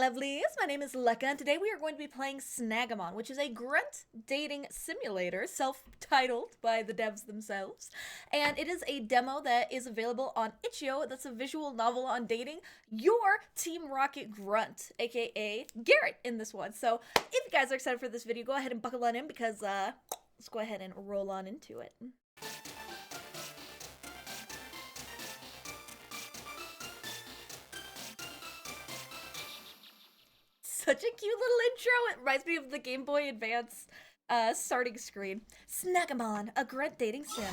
lovelies, my name is Lecka, and today we are going to be playing Snaggemon, which is a grunt dating simulator, self-titled by the devs themselves. And it is a demo that is available on itchio. That's a visual novel on dating your Team Rocket grunt, aka Garrett in this one. So if you guys are excited for this video, go ahead and buckle on in because let's go ahead and roll on into it. Such a cute little intro. It reminds me of the Game Boy Advance starting screen. Snaggemon, a grunt dating sim.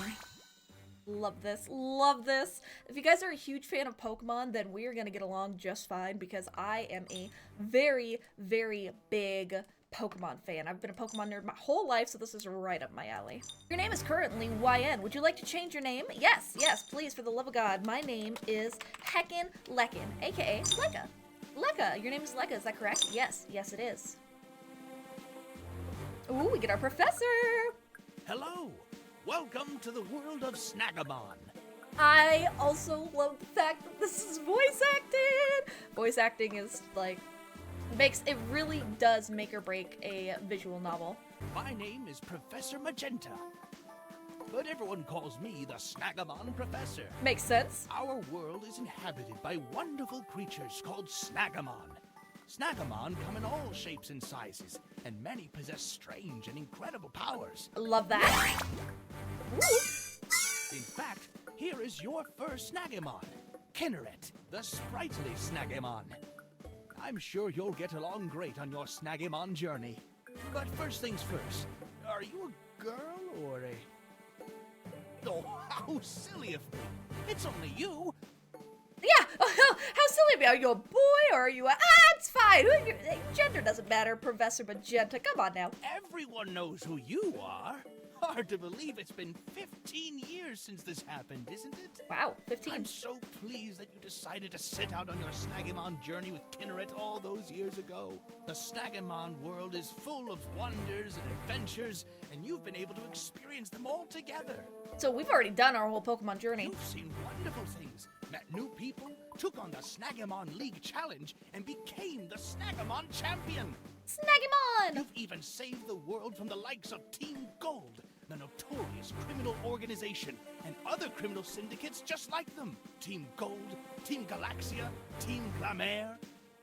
Love this, love this. If you guys are a huge fan of Pokemon, then we are gonna get along just fine because I am a very, very big Pokemon fan. I've been a Pokemon nerd my whole life, so this is right up my alley. Your name is currently YN. Would you like to change your name? Yes, yes, please, for the love of God. My name is Heckin' Leckin, aka Lecka. Lecka, your name is Lecka, is that correct? Yes, yes it is. Ooh, we get our professor! Hello! Welcome to the world of Snaggemon! I also love the fact that this is voice acted! Voice acting is, like, it really does make or break a visual novel. My name is Professor Magenta, but everyone calls me the Snaggemon Professor. Makes sense. Our world is inhabited by wonderful creatures called Snaggemon. Snaggemon come in all shapes and sizes, and many possess strange and incredible powers. Love that. Ooh. In fact, here is your first Snaggemon, Kinneret, the sprightly Snaggemon. I'm sure you'll get along great on your Snaggemon journey. But first things first, are you a girl or a... Oh, how silly of me! It's only you! Yeah, how silly of me. Are you a boy or are you a... it's fine. Gender doesn't matter, Professor Magenta. Come on now. Everyone knows who you are. Hard to believe it's been 15 years since this happened, isn't it? Wow, 15. I'm so pleased that you decided to set out on your Snaggemon journey with Kinneret all those years ago. The Snaggemon world is full of wonders and adventures, and you've been able to experience them all together. So we've already done our whole Pokemon journey. You've seen wonderful things, met new people, took on the Snaggemon League Challenge, and became the Snaggemon Champion. Snaggemon! You've even saved the world from the likes of Team Gold, the notorious criminal organization, and other criminal syndicates just like them. Team Gold, Team Galaxia, Team Glamour.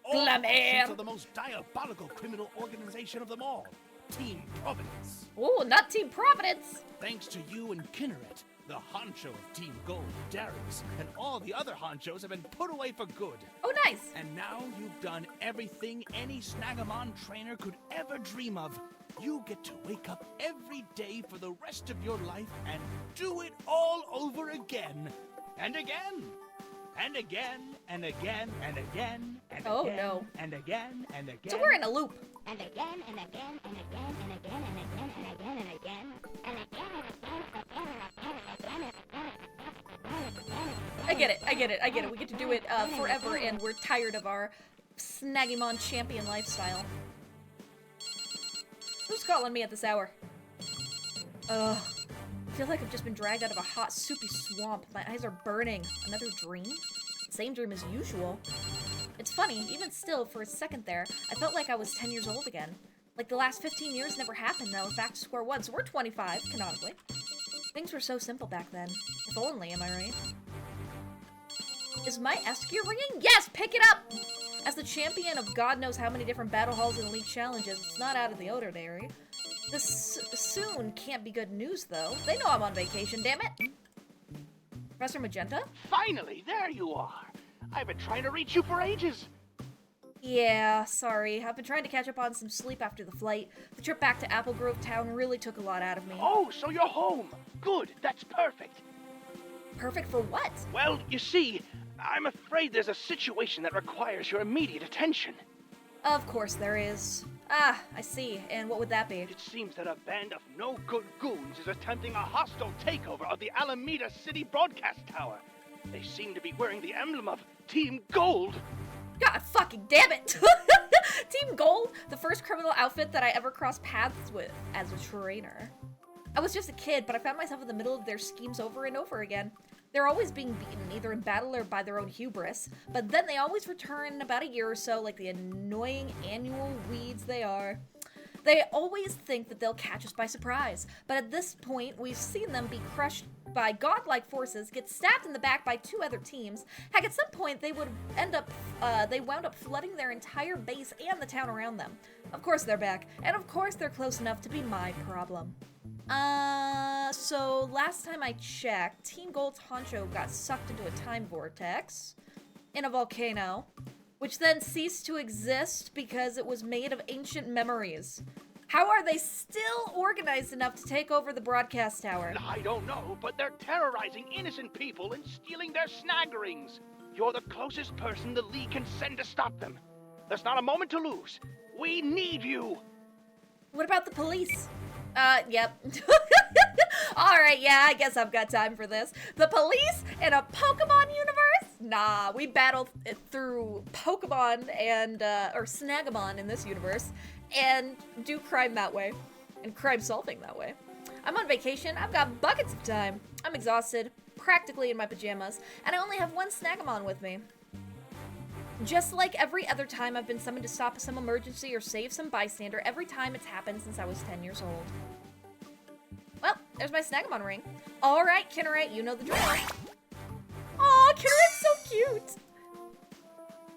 All Glamour! of the most diabolical criminal organization of them all, Team Providence. Ooh, not Team Providence! Thanks to you and Kinneret, the honcho of Team Gold, Darius, and all the other honchos have been put away for good. Oh, nice! And now you've done everything any Snaggemon trainer could ever dream of. You get to wake up every day for the rest of your life and do it all over again. And again. And again, and again, and again, and oh, again, no. and again, and again. So we're in a loop. And again, and again, and again, and again, and again, and again, and again, and again, I get it. We get to do it forever, and we're tired of our Snaggemon champion lifestyle. Who's calling me at this hour? Ugh. I feel like I've just been dragged out of a hot, soupy swamp. My eyes are burning. Another dream? Same dream as usual. It's funny, even still, for a second there, I felt like I was 10 years old again. Like the last 15 years never happened, and I was back to square one, so we're 25, canonically. Things were so simple back then. If only, am I right? Is my S gear ringing? Yes, pick it up! As the champion of God knows how many different battle halls and elite challenges, it's not out of the ordinary. This soon can't be good news, though. They know I'm on vacation, damn it! Professor Magenta? Finally, there you are! I've been trying to reach you for ages! Yeah, sorry. I've been trying to catch up on some sleep after the flight. The trip back to Apple Grove Town really took a lot out of me. Oh, so you're home! Good, that's perfect! Perfect for what? Well, you see, I'm afraid there's a situation that requires your immediate attention. Of course there is. Ah, I see. And what would that be? It seems that a band of no-good goons is attempting a hostile takeover of the Alameda City Broadcast Tower. They seem to be wearing the emblem of Team Gold. God fucking damn it! Team Gold, the first criminal outfit that I ever crossed paths with as a trainer. I was just a kid, but I found myself in the middle of their schemes over and over again. They're always being beaten, either in battle or by their own hubris, but then they always return in about a year or so like the annoying annual weeds they are. They always think that they'll catch us by surprise, but at this point, we've seen them be crushed by godlike forces, get stabbed in the back by 2 other teams. Heck, at some point, they wound up flooding their entire base and the town around them. Of course they're back, and of course they're close enough to be my problem. So last time I checked, Team Gold's Honcho got sucked into a time vortex in a volcano, which then ceased to exist because it was made of ancient memories. How are they still organized enough to take over the broadcast tower? I don't know, but they're terrorizing innocent people and stealing their snag rings. You're the closest person the League can send to stop them. There's not a moment to lose. We need you. What about the police? Yep. Alright, yeah, I guess I've got time for this. The police in a Pokemon universe? Nah, we battle through Pokemon and, or Snaggemon in this universe, and do crime that way, and crime solving that way. I'm on vacation, I've got buckets of time. I'm exhausted, practically in my pajamas, and I only have 1 Snaggemon with me. Just like every other time I've been summoned to stop some emergency or save some bystander, every time it's happened since I was 10 years old. Well, there's my Snaggemon ring. Alright, Kinneret, you know the drill. Aw, Kinneret's so cute!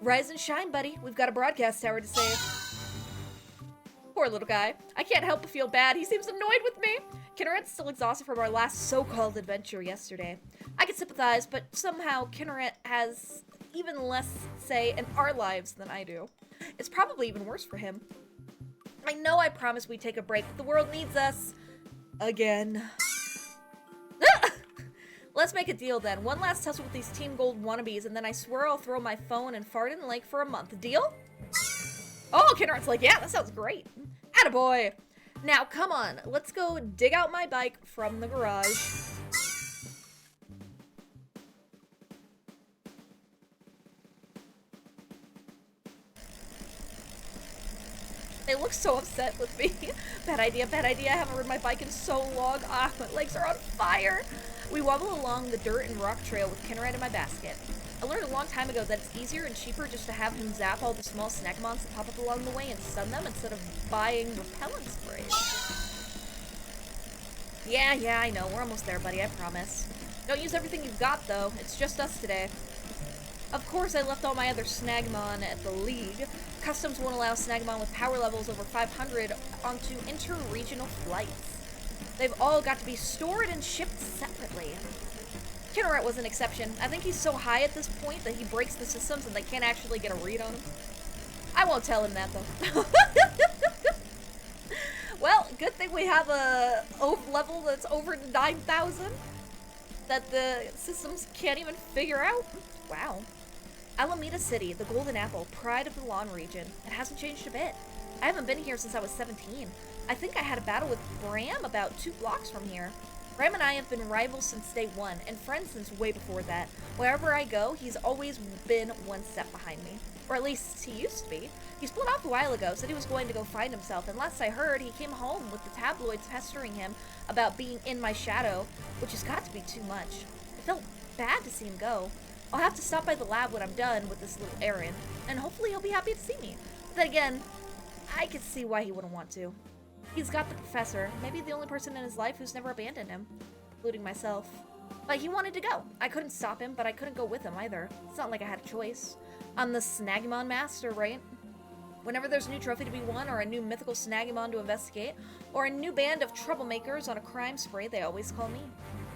Rise and shine, buddy. We've got a broadcast tower to save. Poor little guy. I can't help but feel bad. He seems annoyed with me. Kinneret's still exhausted from our last so-called adventure yesterday. I can sympathize, but somehow Kinneret has even less say in our lives than I do. It's probably even worse for him. I know I promised we'd take a break, but the world needs us. Again. Let's make a deal then. 1 last tussle with these Team Gold wannabes, and then I swear I'll throw my phone and fart in the lake for a month. Deal? Oh, Kinneret's like, yeah, that sounds great. Attaboy. Now, come on. Let's go dig out my bike from the garage. They look so upset with me. Bad idea, bad idea. I haven't ridden my bike in so long. Ah, my legs are on fire. We wobble along the dirt and rock trail with Kinneret in my basket. I learned a long time ago that it's easier and cheaper just to have him zap all the small Snaggemons that pop up along the way and stun them instead of buying repellent sprays. Yeah, I know. We're almost there, buddy. I promise. Don't use everything you've got, though. It's just us today. Of course, I left all my other Snaggemon at the League. Customs won't allow Snaggemon with power levels over 500 onto inter-regional flights. They've all got to be stored and shipped separately. Kinneret was an exception. I think he's so high at this point that he breaks the systems and they can't actually get a read on him. I won't tell him that, though. Well, good thing we have a level that's over 9,000 that the systems can't even figure out. Wow. Alameda City, the Golden Apple, pride of the Lawn region. It hasn't changed a bit. I haven't been here since I was 17. I think I had a battle with Bram about 2 blocks from here. Bram and I have been rivals since day 1, and friends since way before that. Wherever I go, he's always been 1 step behind me. Or at least he used to be. He split off a while ago, said he was going to go find himself, and last I heard, he came home with the tabloids pestering him about being in my shadow, which has got to be too much. It felt bad to see him go. I'll have to stop by the lab when I'm done with this little errand, and hopefully he'll be happy to see me. But then again, I could see why he wouldn't want to. He's got the professor, maybe the only person in his life who's never abandoned him, including myself. But he wanted to go. I couldn't stop him, but I couldn't go with him either. It's not like I had a choice. I'm the Snaggemon master, right? Whenever there's a new trophy to be won, or a new mythical Snaggemon to investigate, or a new band of troublemakers on a crime spree, they always call me.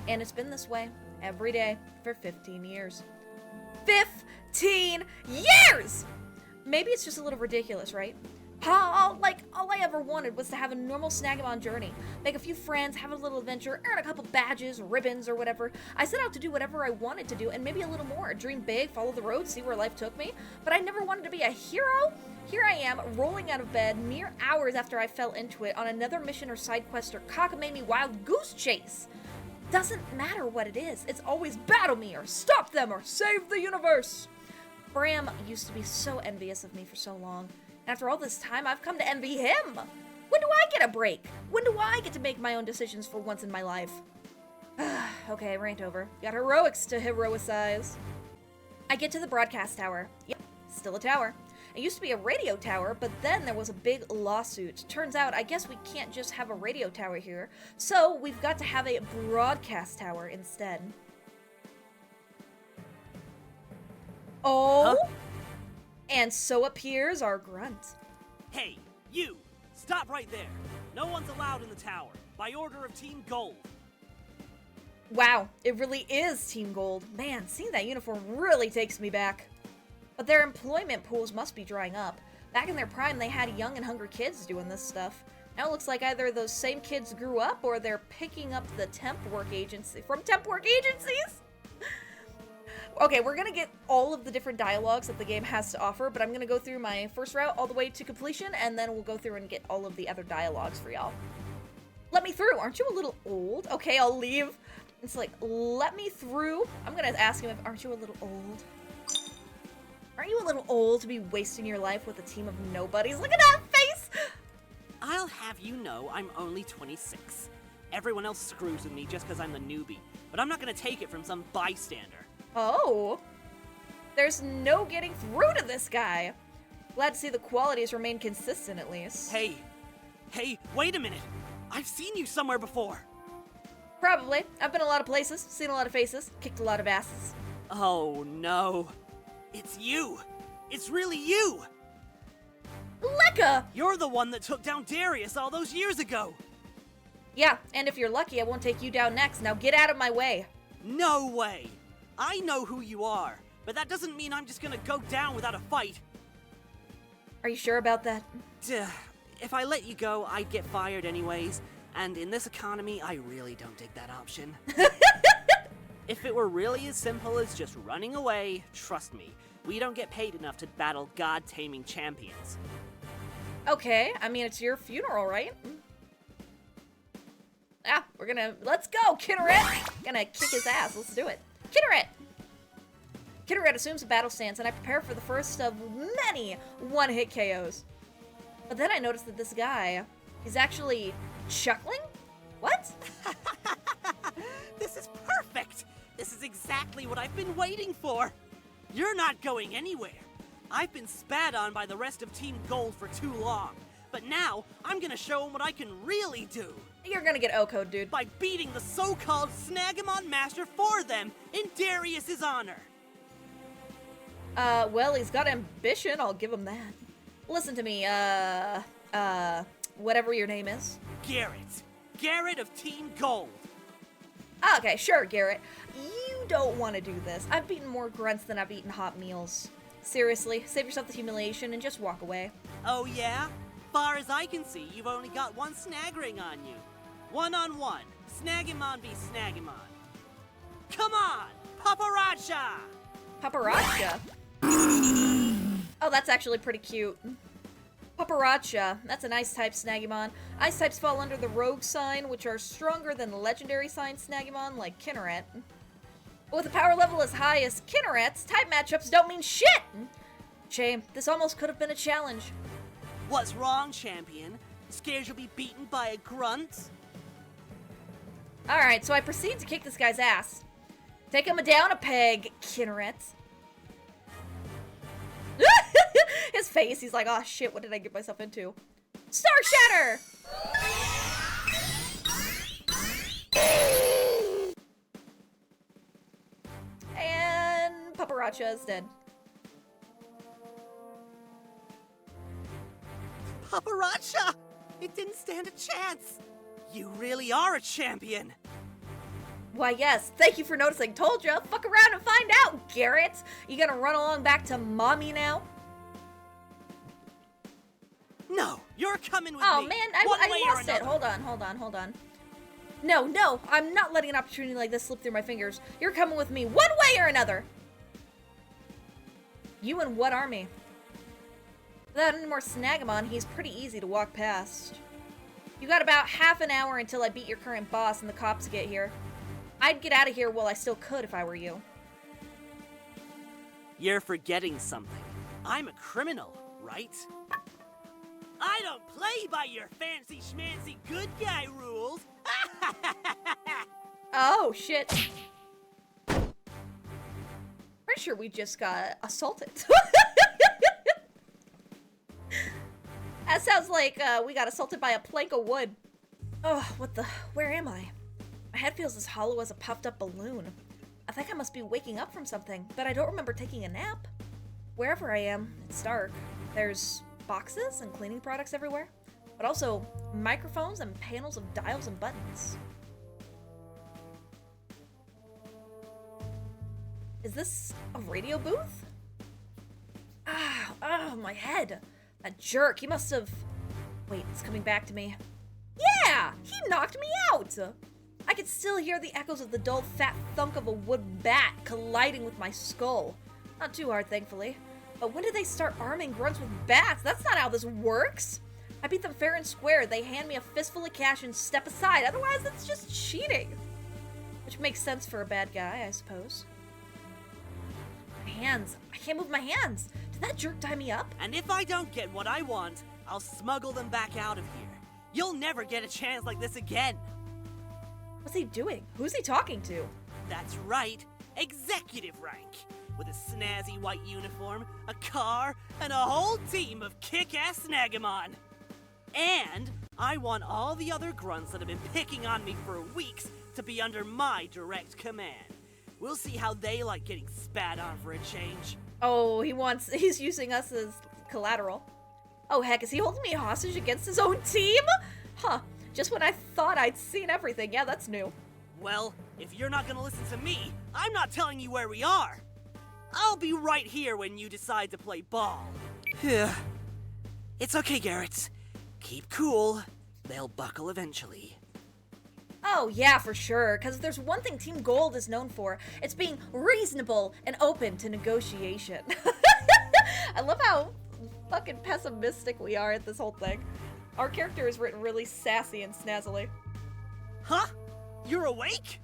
And it's been this way, every day, for 15 years. 15 years! Maybe it's just a little ridiculous, right? All I ever wanted was to have a normal Snaggemon journey, make a few friends, have a little adventure, earn a couple badges, ribbons, or whatever. I set out to do whatever I wanted to do, and maybe a little more. Dream big, follow the road, see where life took me. But I never wanted to be a hero. Here I am, rolling out of bed mere hours after I fell into it on another mission or side quest or cockamamie wild goose chase. Doesn't matter what it is. It's always battle me, or stop them, or save the universe. Bram used to be so envious of me for so long. After all this time, I've come to envy him. When do I get a break? When do I get to make my own decisions for once in my life? Okay, rant over. Got heroics to heroicize. I get to the broadcast tower. Yep, still a tower. It used to be a radio tower, but then there was a big lawsuit. Turns out, I guess we can't just have a radio tower here, so we've got to have a broadcast tower instead. Oh! Huh? And so appears our grunt. Hey, you! Stop right there! No one's allowed in the tower, by order of Team Gold. Wow, it really is Team Gold. Man, seeing that uniform really takes me back. But their employment pools must be drying up. Back in their prime, they had young and hungry kids doing this stuff. Now it looks like either those same kids grew up or they're picking up the temp work agency from temp work agencies. Okay, we're gonna get all of the different dialogues that the game has to offer, but I'm gonna go through my first route all the way to completion, and then we'll go through and get all of the other dialogues for y'all. Let me through. Aren't you a little old? Okay, I'll leave. It's like, let me through. I'm gonna ask him if, aren't you a little old? Aren't you a little old to be wasting your life with a team of nobodies? Look at that face! I'll have you know I'm only 26. Everyone else screws with me just because I'm the newbie, but I'm not gonna take it from some bystander. Oh. There's no getting through to this guy. Glad to see the qualities remain consistent at least. Hey, wait a minute! I've seen you somewhere before! Probably. I've been a lot of places, seen a lot of faces, kicked a lot of asses. Oh no. It's you! It's really you! Lecka! You're the one that took down Darius all those years ago! Yeah, and if you're lucky, I won't take you down next. Now get out of my way. No way! I know who you are, but that doesn't mean I'm just gonna go down without a fight. Are you sure about that? Duh. If I let you go, I'd get fired anyways, and in this economy, I really don't dig that option. If it were really as simple as just running away, trust me, we don't get paid enough to battle god-taming champions. Okay, I mean, it's your funeral, right? Ah, let's go, Kinneret! Gonna kick his ass, let's do it. Kinneret! Kinneret assumes a battle stance, and I prepare for the first of many one-hit KOs. But then I noticed that this guy, he's actually chuckling? What? This is perfect! This is exactly what I've been waiting for! You're not going anywhere. I've been spat on by the rest of Team Gold for too long, but now I'm gonna show them what I can really do. You're gonna get OHKO'd, dude. By beating the so-called Snaggemon Master for them in Darius's honor. Well, he's got ambition, I'll give him that. Listen to me, whatever your name is. Garrett. Garrett of Team Gold. Okay, sure, Garrett. You don't want to do this. I've beaten more grunts than I've eaten hot meals. Seriously, save yourself the humiliation and just walk away. Oh yeah? Far as I can see, you've only got one snag ring on you. One-on-one. Snaggemon v Snaggemon. Come on! Paparazza! Paparazza? Oh, that's actually pretty cute. Paparazza. That's an ice-type Snaggemon. Ice types fall under the rogue sign, which are stronger than the legendary sign Snaggemon, like Kinneret. But with a power level as high as Kinneret's, type matchups don't mean shit! Shame. This almost could have been a challenge. What's wrong, champion? Scared you'll be beaten by a grunt? Alright, so I proceed to kick this guy's ass. Take him down a peg, Kinneret. His face, he's like, oh shit, what did I get myself into? Star Shatter! And Paparazza is dead. Paparazza! It didn't stand a chance! You really are a champion! Why, yes, thank you for noticing. Told ya. Fuck around and find out, Garrett. You gonna run along back to mommy now? No, you're coming with Oh, me! man, One way I or lost it. another. Hold on. No, I'm not letting an opportunity like this slip through my fingers. You're coming with me one way or another. You and what army? Without any more Snaggemon, he's pretty easy to walk past. You got about half an hour until I beat your current boss and the cops get here. I'd get out of here while I still could if I were you. You're forgetting something. I'm a criminal, right? I don't play by your fancy schmancy good guy rules! Oh, shit. Pretty sure we just got assaulted. That sounds like we got assaulted by a plank of wood. Oh, what the? Where am I? My head feels as hollow as a puffed up balloon. I think I must be waking up from something, but I don't remember taking a nap. Wherever I am, it's dark. There's boxes and cleaning products everywhere, but also microphones and panels of dials and buttons. Is this a radio booth? Ah, my head. That jerk, he must have... Wait, it's coming back to me. Yeah, he knocked me out. I could still hear the echoes of the dull, fat thunk of a wood bat colliding with my skull. Not too hard, thankfully. But when did they start arming grunts with bats? That's not how this works. I beat them fair and square. They hand me a fistful of cash and step aside. Otherwise, it's just cheating. Which makes sense for a bad guy, I suppose. My hands. I can't move my hands. Did that jerk tie me up? And if I don't get what I want, I'll smuggle them back out of here. You'll never get a chance like this again. What's he doing? Who's he talking to? That's right, executive rank. With a snazzy white uniform, a car, and a whole team of kick-ass Snaggemon. And I want all the other grunts that have been picking on me for weeks to be under my direct command. We'll see how they like getting spat on for a change. Oh, he's using us as collateral. Oh heck, is he holding me hostage against his own team? Huh, just when I thought I'd seen everything. Yeah, that's new. Well, if you're not gonna listen to me, I'm not telling you where we are. I'll be right here when you decide to play ball. It's okay, Garrett. Keep cool. They'll buckle eventually. Oh yeah, for sure, because if there's one thing Team Gold is known for, it's being reasonable and open to negotiation. I love how fucking pessimistic we are at this whole thing. Our character is written really sassy and snazzily. Huh? You're awake?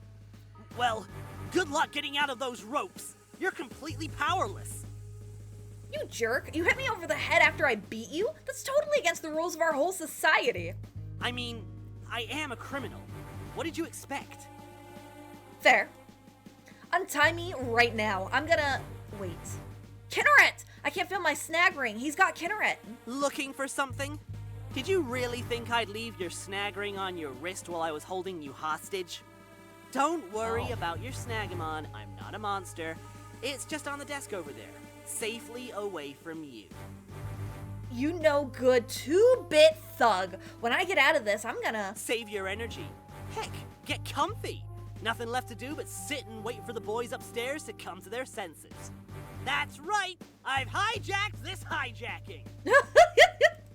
Well, good luck getting out of those ropes. You're completely powerless. You jerk! You hit me over the head after I beat you? That's totally against the rules of our whole society. I mean, I am a criminal. What did you expect? Fair. Untie me right now. I'm gonna... Wait. Kinneret! I can't feel my snag ring. He's got Kinneret. Looking for something? Did you really think I'd leave your snag ring on your wrist while I was holding you hostage? Don't worry about your Snaggemon. I'm not a monster. It's just on the desk over there, safely away from you. You know good 2-bit thug. When I get out of this, I'm gonna... Save your energy. Heck, get comfy. Nothing left to do but sit and wait for the boys upstairs to come to their senses. That's right, I've hijacked this hijacking.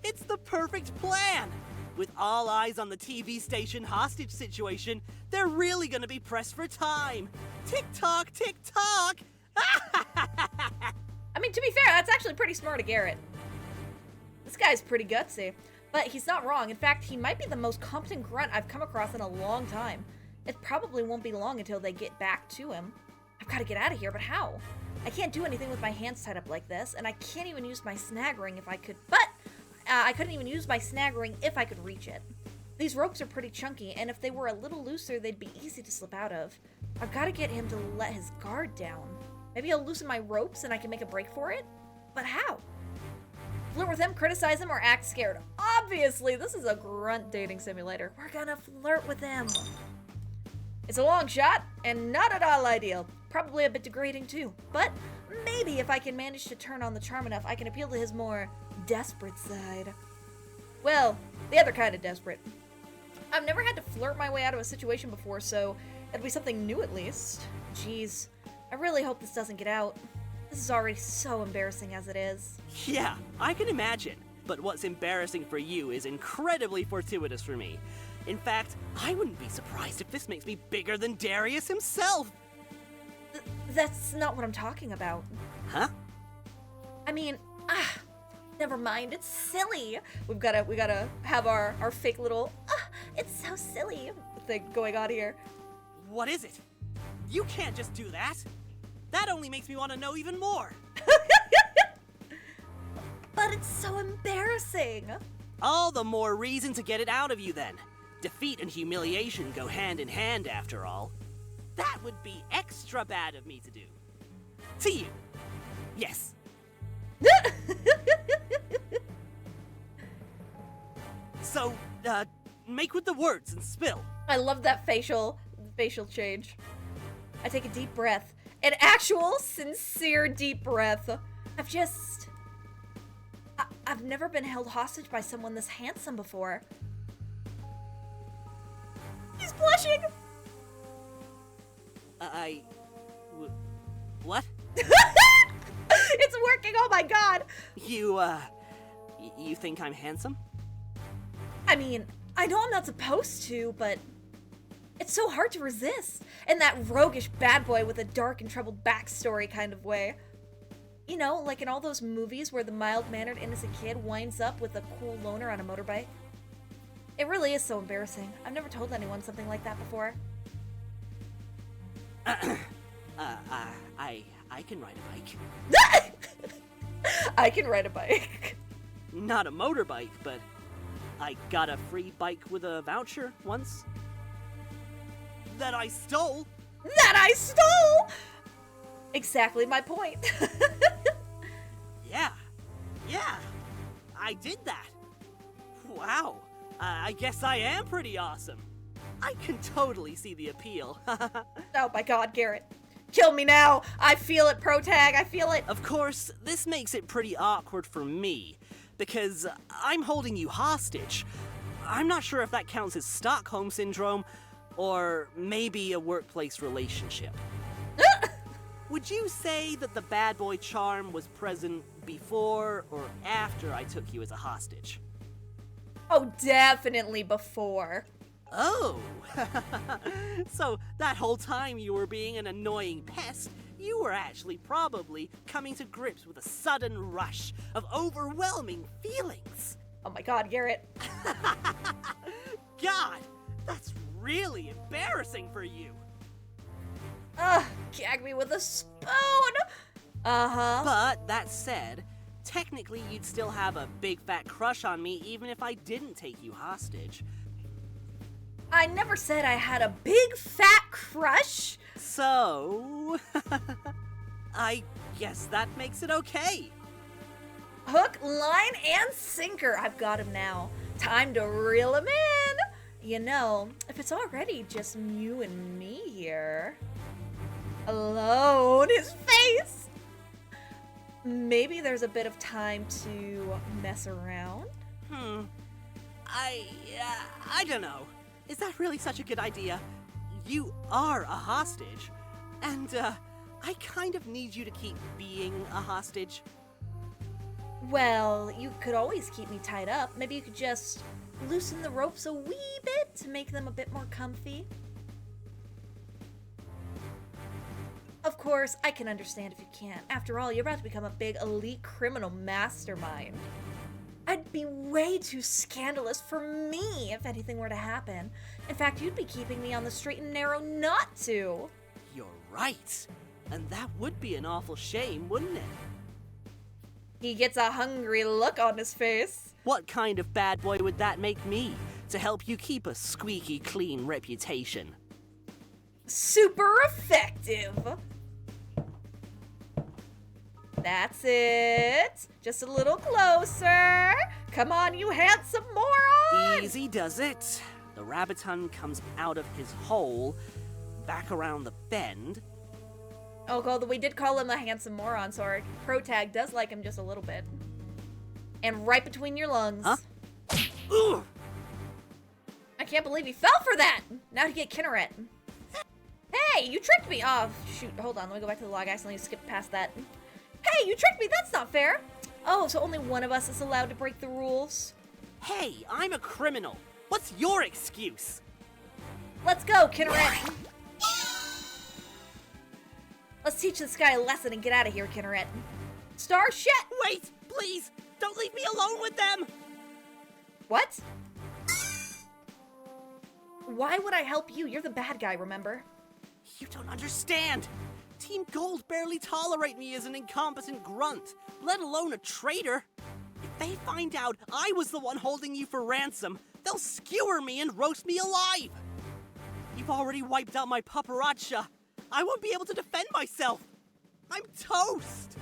It's the perfect plan. With all eyes on the TV station hostage situation, they're really gonna be pressed for time. Tick-tock, tick-tock. I mean, to be fair, that's actually pretty smart of Garrett. This guy's pretty gutsy, but he's not wrong. In fact, he might be the most competent grunt I've come across in a long time. It probably won't be long until they get back to him. I've got to get out of here, but how? I can't do anything with my hands tied up like this, and I can't even use my snag ring if I could, but I couldn't even use my snag ring if I could reach it. These ropes are pretty chunky, and if they were a little looser, they'd be easy to slip out of. I've got to get him to let his guard down. Maybe I'll loosen my ropes and I can make a break for it? But how? Flirt with him, criticize him, or act scared? Obviously, this is a grunt dating simulator. We're gonna flirt with him. It's a long shot, and not at all ideal. Probably a bit degrading too. But maybe if I can manage to turn on the charm enough, I can appeal to his more desperate side. Well, the other kind of desperate. I've never had to flirt my way out of a situation before, so it'll be something new at least. Jeez, I really hope this doesn't get out. This is already so embarrassing as it is. Yeah, I can imagine. But what's embarrassing for you is incredibly fortuitous for me. In fact, I wouldn't be surprised if this makes me bigger than Darius himself. That's not what I'm talking about. Huh? I mean, never mind, it's silly. We gotta have our fake little, it's so silly thing going on here. What is it? You can't just do that. That only makes me want to know even more. But it's so embarrassing. All the more reason to get it out of you then. Defeat and humiliation go hand in hand after all. That would be extra bad of me to do. To you. Yes. So, make with the words and spill. I love that facial change. I take a deep breath. An actual, sincere deep breath. I've never been held hostage by someone this handsome before. He's blushing! What? It's working, oh my god! You think I'm handsome? I mean, I know I'm not supposed to, but it's so hard to resist. In that roguish bad boy with a dark and troubled backstory kind of way. You know, like in all those movies where the mild-mannered innocent kid winds up with a cool loner on a motorbike. It really is so embarrassing. I've never told anyone something like that before. I can ride a bike. I can ride a bike. Not a motorbike, but I got a free bike with a voucher once. That I stole. That I stole! Exactly my point. Yeah, I did that. Wow, I guess I am pretty awesome. I can totally see the appeal. Oh my god, Garrett. Kill me now! I feel it, Protag, I feel it! Of course, this makes it pretty awkward for me, because I'm holding you hostage. I'm not sure if that counts as Stockholm Syndrome, or maybe a workplace relationship. Would you say that the bad boy charm was present before or after I took you as a hostage? Oh, definitely before. Oh, so that whole time you were being an annoying pest, you were actually probably coming to grips with a sudden rush of overwhelming feelings. Oh my god, Garrett. God, that's really embarrassing for you. Ugh, gag me with a spoon! Uh-huh. But that said, technically you'd still have a big fat crush on me even if I didn't take you hostage. I never said I had a big fat crush. So, I guess that makes it okay. Hook, line, and sinker. I've got him now. Time to reel him in. You know, if it's already just you and me here. Alone, his face. Maybe there's a bit of time to mess around. I don't know. Is that really such a good idea? You are a hostage, and I kind of need you to keep being a hostage. Well, you could always keep me tied up. Maybe you could just loosen the ropes a wee bit to make them a bit more comfy. Of course, I can understand if you can't. After all, you're about to become a big elite criminal mastermind. I'd be way too scandalous for me if anything were to happen. In fact, you'd be keeping me on the straight and narrow not to. You're right. And that would be an awful shame, wouldn't it? He gets a hungry look on his face. What kind of bad boy would that make me to help you keep a squeaky clean reputation? Super effective. That's it. Just a little closer. Come on, you handsome moron. Easy does it. The Rabbiton comes out of his hole, back around the bend. Oh, God, we did call him a handsome moron, so our Protag does like him just a little bit. And right between your lungs. Huh? Ooh! I can't believe he fell for that. Now to get Kinneret. Hey, you tricked me. Oh, shoot. Hold on. Let me go back to the log. I accidentally skipped past that. Hey, you tricked me. That's not fair. Oh, so only one of us is allowed to break the rules? Hey, I'm a criminal. What's your excuse? Let's go, Kinneret. Let's teach this guy a lesson and get out of here, Kinneret. Star shit! Wait, please! Don't leave me alone with them! What? Why would I help you? You're the bad guy, remember? You don't understand. Team Gold barely tolerate me as an incompetent grunt, let alone a traitor. If they find out I was the one holding you for ransom, they'll skewer me and roast me alive. You've already wiped out my paparazzi. I won't be able to defend myself. I'm toast.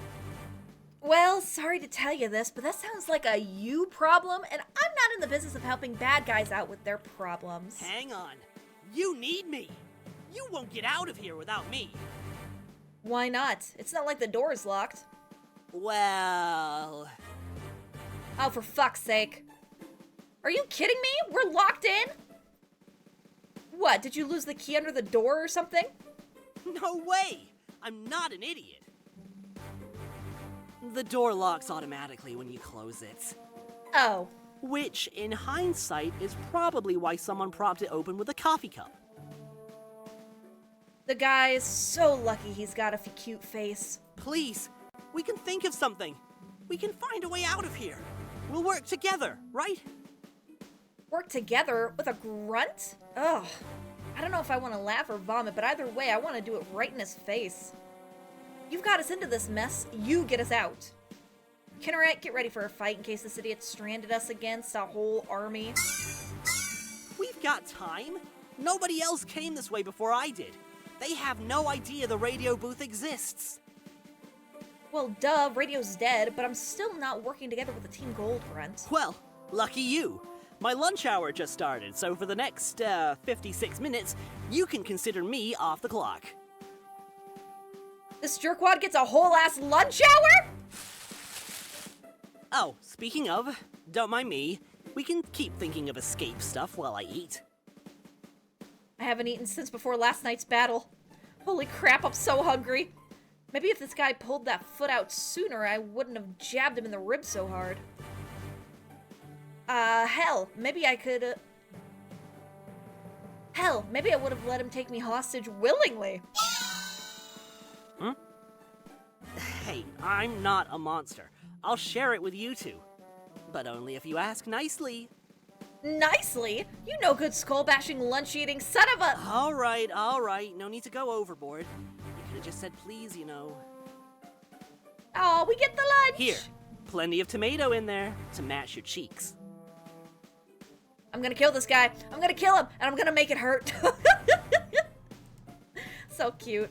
Well, sorry to tell you this, but that sounds like a you problem, and I'm not in the business of helping bad guys out with their problems. Hang on. You need me. You won't get out of here without me. Why not? It's not like the door is locked. Well... Oh, for fuck's sake. Are you kidding me? We're locked in? What, did you lose the key under the door or something? No way! I'm not an idiot. The door locks automatically when you close it. Oh. Which, in hindsight, is probably why someone propped it open with a coffee cup. The guy is so lucky he's got a cute face. Please, we can think of something. We can find a way out of here. We'll work together, right? Work together with a grunt? Ugh. I don't know if I want to laugh or vomit, but either way, I want to do it right in his face. You've got us into this mess. You get us out. Kinneret, get ready for a fight in case this idiot stranded us against a whole army. We've got time. Nobody else came this way before I did. They have no idea the radio booth exists. Well, duh, radio's dead, but I'm still not working together with the Team Gold, Grunt. Well, lucky you. My lunch hour just started, so for the next, 56 minutes, you can consider me off the clock. This jerkwad gets a whole ass lunch hour? Oh, speaking of, don't mind me. We can keep thinking of escape stuff while I eat. I haven't eaten since before last night's battle. Holy crap, I'm so hungry. Maybe if this guy pulled that foot out sooner, I wouldn't have jabbed him in the ribs so hard. Hell, maybe I could, Hell, maybe I would have let him take me hostage willingly. Hmm? Hey, I'm not a monster. I'll share it with you two. But only if you ask nicely. Nicely? You no good skull-bashing, lunch-eating son of a— All right. No need to go overboard. You could have just said please, you know. Oh, we get the lunch! Here, plenty of tomato in there to match your cheeks. I'm gonna kill this guy. I'm gonna kill him, and I'm gonna make it hurt. So cute.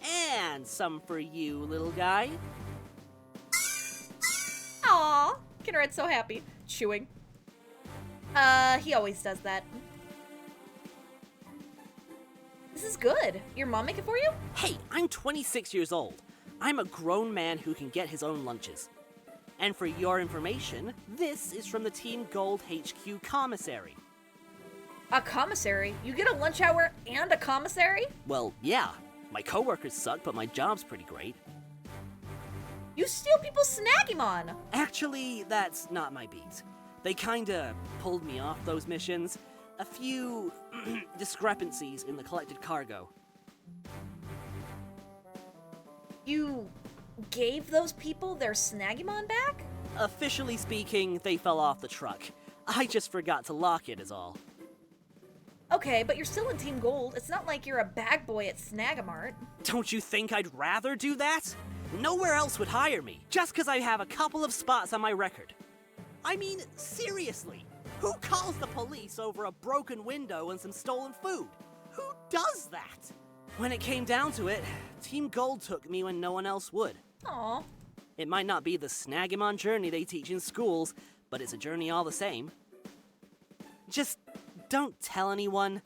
And some for you, little guy. Aww. Kinneret's so happy. Chewing. He always does that. This is good. Your mom make it for you? Hey, I'm 26 years old. I'm a grown man who can get his own lunches. And for your information, this is from the Team Gold HQ commissary. A commissary? You get a lunch hour and a commissary? Well, yeah. My coworkers suck, but my job's pretty great. You steal people's Snaggemon! Actually, that's not my beat. They kinda pulled me off those missions. A few discrepancies in the collected cargo. You gave those people their Snaggemon back? Officially speaking, they fell off the truck. I just forgot to lock it is all. Okay, but you're still in Team Gold. It's not like you're a bag boy at Snaggemart. Don't you think I'd rather do that? Nowhere else would hire me, just because I have a couple of spots on my record. I mean, seriously, who calls the police over a broken window and some stolen food? Who does that? When it came down to it, Team Gold took me when no one else would. Aw. It might not be the Snaggemon journey they teach in schools, but it's a journey all the same. Just don't tell anyone.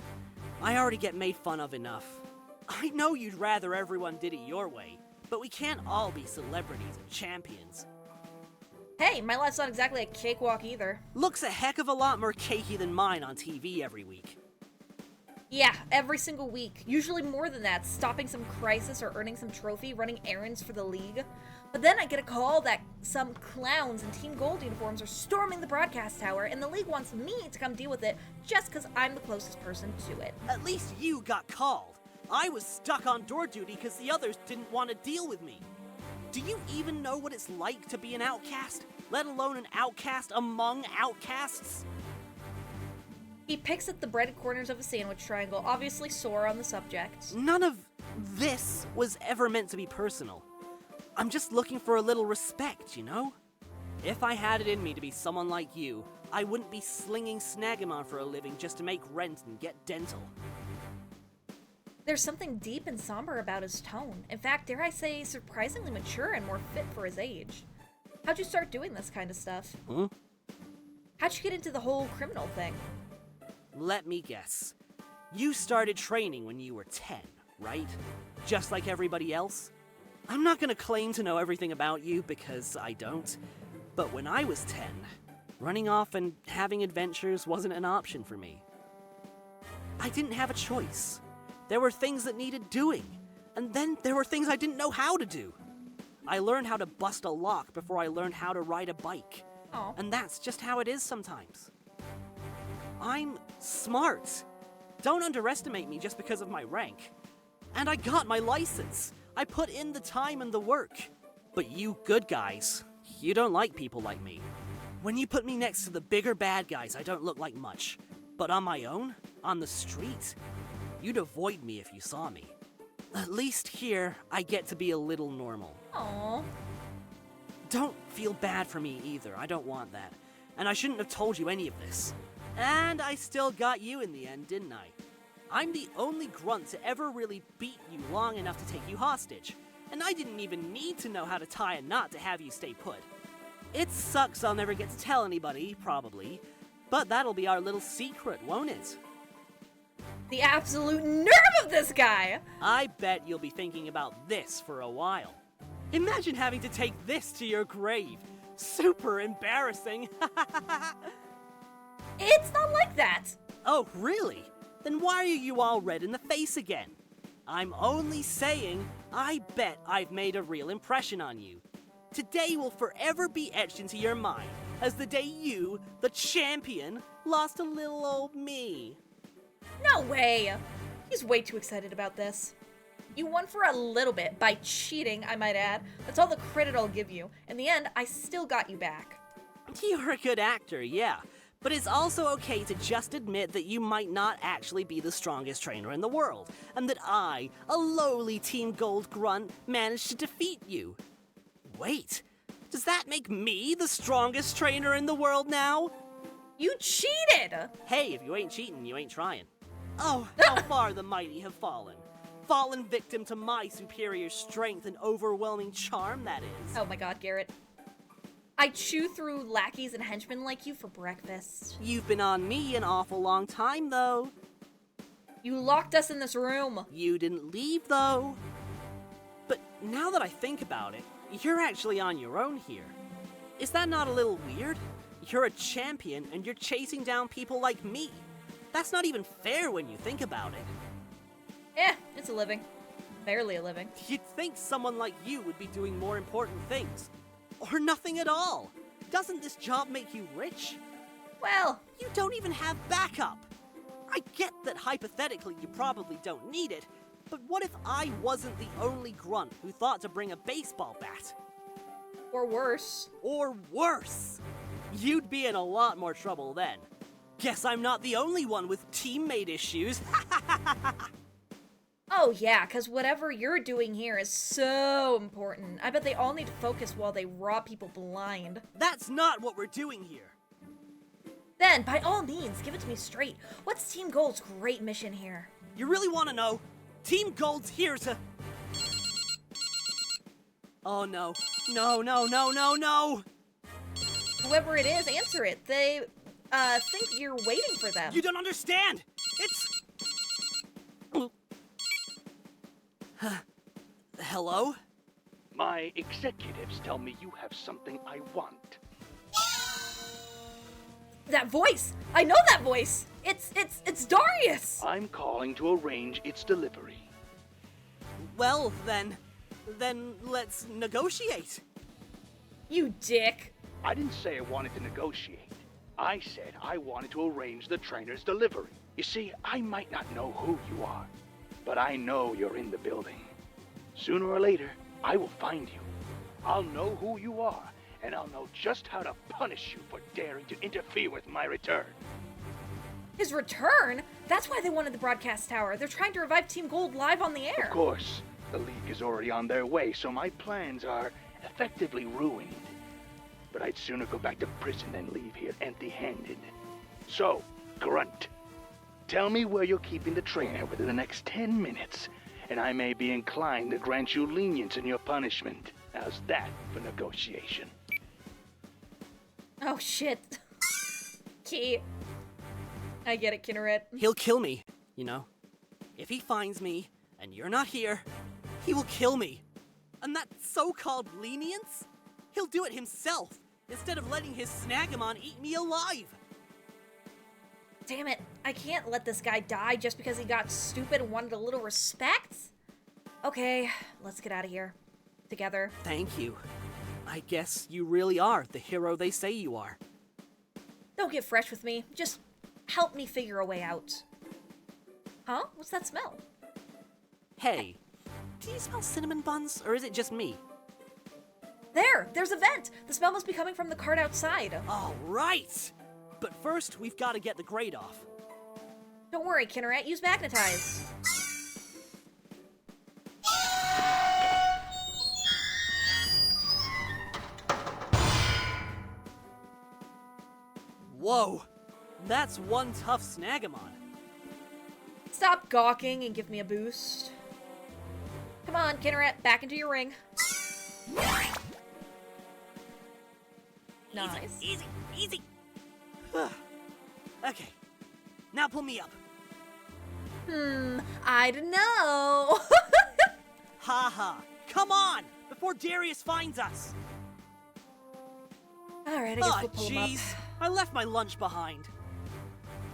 I already get made fun of enough. I know you'd rather everyone did it your way, but we can't all be celebrities and champions. Hey, my life's not exactly a cakewalk either. Looks a heck of a lot more cakey than mine on TV every week. Yeah, every single week. Usually more than that, stopping some crisis or earning some trophy, running errands for the league. But then I get a call that some clowns in Team Gold uniforms are storming the broadcast tower, and the league wants me to come deal with it just because I'm the closest person to it. At least you got called. I was stuck on door duty because the others didn't want to deal with me. Do you even know what it's like to be an outcast? Let alone an outcast among outcasts? He picks at the breaded corners of a sandwich triangle, obviously sore on the subject. None of this was ever meant to be personal. I'm just looking for a little respect, you know? If I had it in me to be someone like you, I wouldn't be slinging Snaggemon for a living just to make rent and get dental. There's something deep and somber about his tone. In fact, dare I say, surprisingly mature and more fit for his age. How'd you start doing this kind of stuff? How'd you get into the whole criminal thing? Let me guess. You started training when you were 10, right? Just like everybody else? I'm not gonna claim to know everything about you because I don't. But when I was 10, running off and having adventures wasn't an option for me. I didn't have a choice. There were things that needed doing, and then there were things I didn't know how to do. I learned how to bust a lock before I learned how to ride a bike. Aw. And that's just how it is sometimes. I'm smart. Don't underestimate me just because of my rank. And I got my license. I put in the time and the work. But you good guys, you don't like people like me. When you put me next to the bigger bad guys, I don't look like much. But on my own, on the street, you'd avoid me if you saw me. At least here, I get to be a little normal. Aww. Don't feel bad for me either, I don't want that. And I shouldn't have told you any of this. And I still got you in the end, didn't I? I'm the only grunt to ever really beat you long enough to take you hostage. And I didn't even need to know how to tie a knot to have you stay put. It sucks I'll never get to tell anybody, probably. But that'll be our little secret, won't it? The absolute nerve of this guy! I bet you'll be thinking about this for a while. Imagine having to take this to your grave. Super embarrassing. It's not like that! Oh, really? Then why are you all red in the face again? I'm only saying, I bet I've made a real impression on you. Today will forever be etched into your mind as the day you, the champion, lost to little old me. No way! He's way too excited about this. You won for a little bit, by cheating, I might add. That's all the credit I'll give you. In the end, I still got you back. You're a good actor, yeah. But it's also okay to just admit that you might not actually be the strongest trainer in the world, and that I, a lowly Team Gold grunt, managed to defeat you. Wait, does that make me the strongest trainer in the world now? You cheated! Hey, if you ain't cheating, you ain't trying. Oh, how far the mighty have fallen. Fallen victim to my superior strength and overwhelming charm, that is. Oh my god, Garrett. I chew through lackeys and henchmen like you for breakfast. You've been on me an awful long time, though. You locked us in this room. You didn't leave, though. But now that I think about it, you're actually on your own here. Is that not a little weird? You're a champion and you're chasing down people like me. That's not even fair when you think about it. It's a living. Barely a living. You'd think someone like you would be doing more important things. Or nothing at all. Doesn't this job make you rich? Well, You don't even have backup. I get that hypothetically you probably don't need it, but what if I wasn't the only grunt who thought to bring a baseball bat? or worse. Or worse. You'd be in a lot more trouble then. Guess I'm not the only one with teammate issues. Oh yeah, because whatever you're doing here is so important. I bet they all need to focus while they rob people blind. That's not what we're doing here. Then, by all means, give it to me straight. What's Team Gold's great mission here? You really want to know? Team Gold's here to... Oh no. No, no, no, no, no! Whoever it is, answer it. They, think you're waiting for them. You don't understand! It's... Hello? My executives tell me you have something I want. That voice! I know that voice! It's Darius! I'm calling to arrange its delivery. Well, then let's negotiate. You dick. I didn't say I wanted to negotiate. I said I wanted to arrange the trainer's delivery. You see, I might not know who you are, but I know you're in the building. Sooner or later, I will find you. I'll know who you are, and I'll know just how to punish you for daring to interfere with my return. His return? That's why they wanted the broadcast tower. They're trying to revive Team Gold live on the air. Of course, the League is already on their way, so my plans are effectively ruined. But I'd sooner go back to prison than leave here empty-handed. So, Grunt, Tell me where you're keeping the trainer within the next 10 minutes, and I may be inclined to grant you lenience in your punishment. How's that for negotiation? Oh shit. Key. I get it, Kinneret. He'll kill me, you know. If he finds me, and you're not here, he will kill me. And that so-called lenience? He'll do it himself, instead of letting his Snaggemon eat me alive. Damn it, I can't let this guy die just because he got stupid and wanted a little respect. Okay, let's get out of here. Together. Thank you. I guess you really are the hero they say you are. Don't get fresh with me. Just help me figure a way out. Huh? What's that smell? Hey, do you smell cinnamon buns, or is it just me? There's a vent! The smell must be coming from the cart outside. All right! But first, we've got to get the grate off. Don't worry, Kinneret, use magnetize. Whoa! That's one tough Snaggemon. Stop gawking and give me a boost. Come on, Kinneret, back into your ring. Nice. Easy, easy! Okay, now pull me up. I don't know. Haha, come on! Before Darius finds us! Alright, I guess Aw, we'll pull him up. jeez. I left my lunch behind.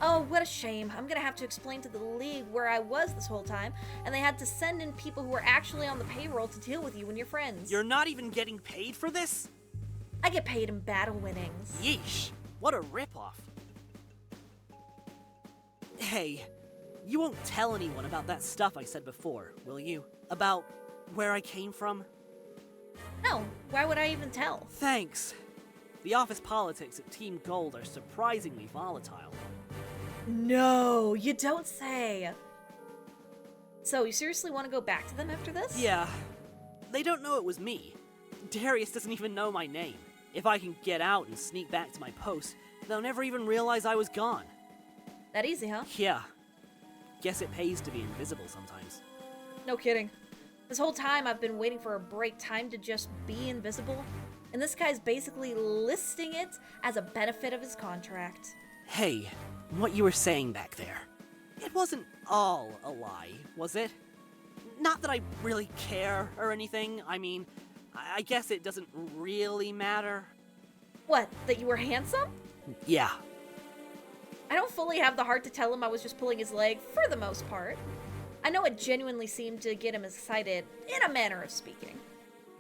Oh, what a shame. I'm gonna have to explain to the League where I was this whole time, and they had to send in people who were actually on the payroll to deal with you and your friends. You're not even getting paid for this? I get paid in battle winnings. Yeesh, what a ripoff. Hey, you won't tell anyone about that stuff I said before, will you? About where I came from? No, why would I even tell? Thanks. The office politics at Team Gold are surprisingly volatile. No, you don't say. So, you seriously want to go back to them after this? Yeah, they don't know it was me. Darius doesn't even know my name. If I can get out and sneak back to my post, they'll never even realize I was gone. That easy, huh? Yeah. Guess it pays to be invisible sometimes. No kidding. This whole time I've been waiting for a break time to just be invisible, and this guy's basically listing it as a benefit of his contract. Hey, what you were saying back there. It wasn't all a lie, was it? Not that I really care or anything. I mean, I guess it doesn't really matter. What, that you were handsome? Yeah. I don't fully have the heart to tell him I was just pulling his leg, for the most part. I know it genuinely seemed to get him excited, in a manner of speaking.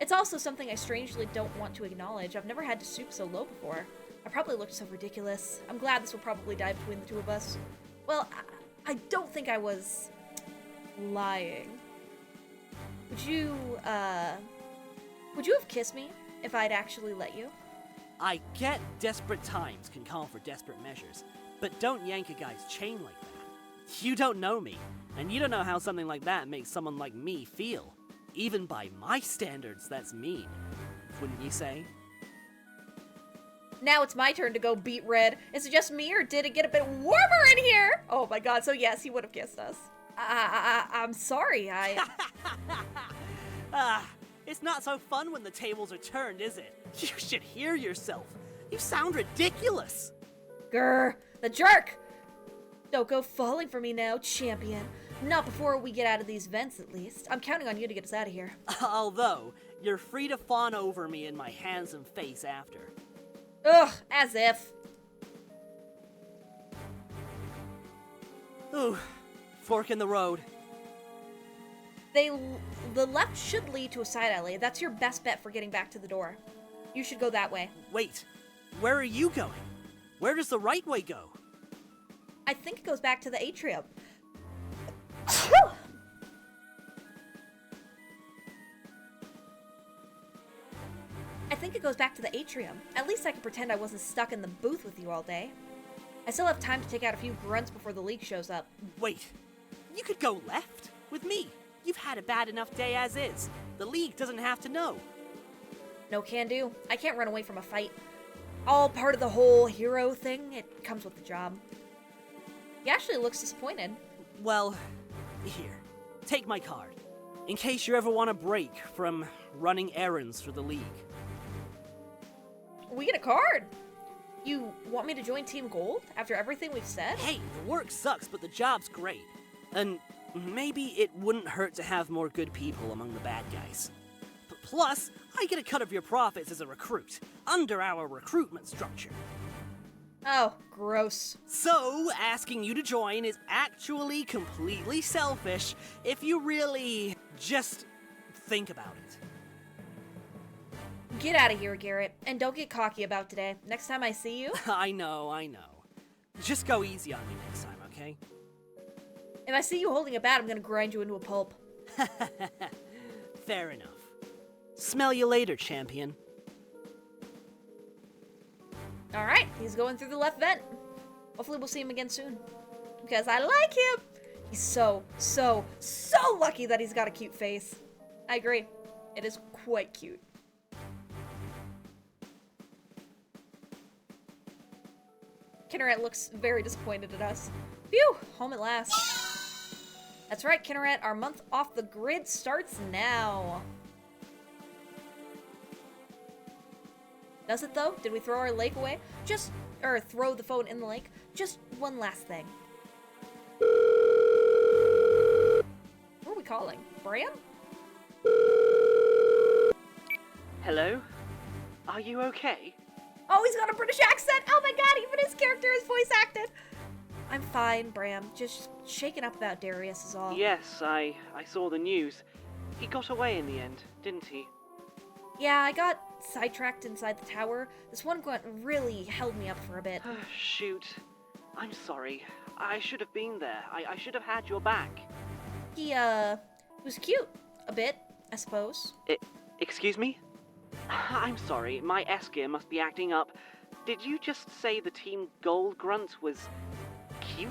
It's also something I strangely don't want to acknowledge. I've never had to stoop so low before. I probably looked so ridiculous. I'm glad this will probably die between the two of us. Well, I don't think I was lying. Would you have kissed me if I'd actually let you? I get desperate times can call for desperate measures, but don't yank a guy's chain like that. You don't know me, and you don't know how something like that makes someone like me feel. Even by my standards, that's mean. Wouldn't you say? Now it's my turn to go beat red. Is it just me, or did it get a bit warmer in here? Oh my god, so yes, he would have kissed us. I'm sorry, It's not so fun when the tables are turned, is it? You should hear yourself. You sound ridiculous. Grr, the jerk! Don't go falling for me now, champion. Not before we get out of these vents, at least. I'm counting on you to get us out of here. Although, you're free to fawn over me in my hands and face after. Ugh, as if. Ooh, fork in the road. The left should lead to a side alley. That's your best bet for getting back to the door. You should go that way. Wait, where are you going? Where does the right way go? I think it goes back to the atrium. I think it goes back to the atrium. At least I can pretend I wasn't stuck in the booth with you all day. I still have time to take out a few grunts before the League shows up. Wait, you could go left with me. You've had a bad enough day as is. The League doesn't have to know. No can do. I can't run away from a fight. All part of the whole hero thing. It comes with the job. He actually looks disappointed. Well, here. Take my card. In case you ever want a break from running errands for the league. We get a card. You want me to join Team Gold after everything we've said? Hey, the work sucks, but the job's great. And maybe it wouldn't hurt to have more good people among the bad guys. Plus, I get a cut of your profits as a recruit, under our recruitment structure. Oh, gross. So, asking you to join is actually completely selfish if you really just think about it. Get out of here, Garrett, and don't get cocky about today. Next time I see you, I know. Just go easy on me next time, okay? if I see you holding a bat, I'm gonna grind you into a pulp. Fair enough. Smell you later, champion. Alright, he's going through the left vent. Hopefully we'll see him again soon. Because I like him! He's so lucky that he's got a cute face. I agree. It is quite cute. Kinneret looks very disappointed at us. Phew! Home at last. That's right, Kinneret. Our month off the grid starts now. Does it though? Did we throw our lake away? Or throw the phone in the lake? Just one last thing. Who are we calling? Bram? Hello? Are you okay? Oh, he's got a British accent! Oh my god, even his character is voice acted! I'm fine, Bram. Just shaken up about Darius is all. Yes, I saw the news. He got away in the end, didn't he? Yeah, I got sidetracked inside the tower. This one grunt really held me up for a bit. Shoot. I'm sorry. I should have been there. I should have had your back. He was cute. A bit, I suppose. Excuse me? I'm sorry, my S-gear must be acting up. Did you just say the Team Gold grunt was cute?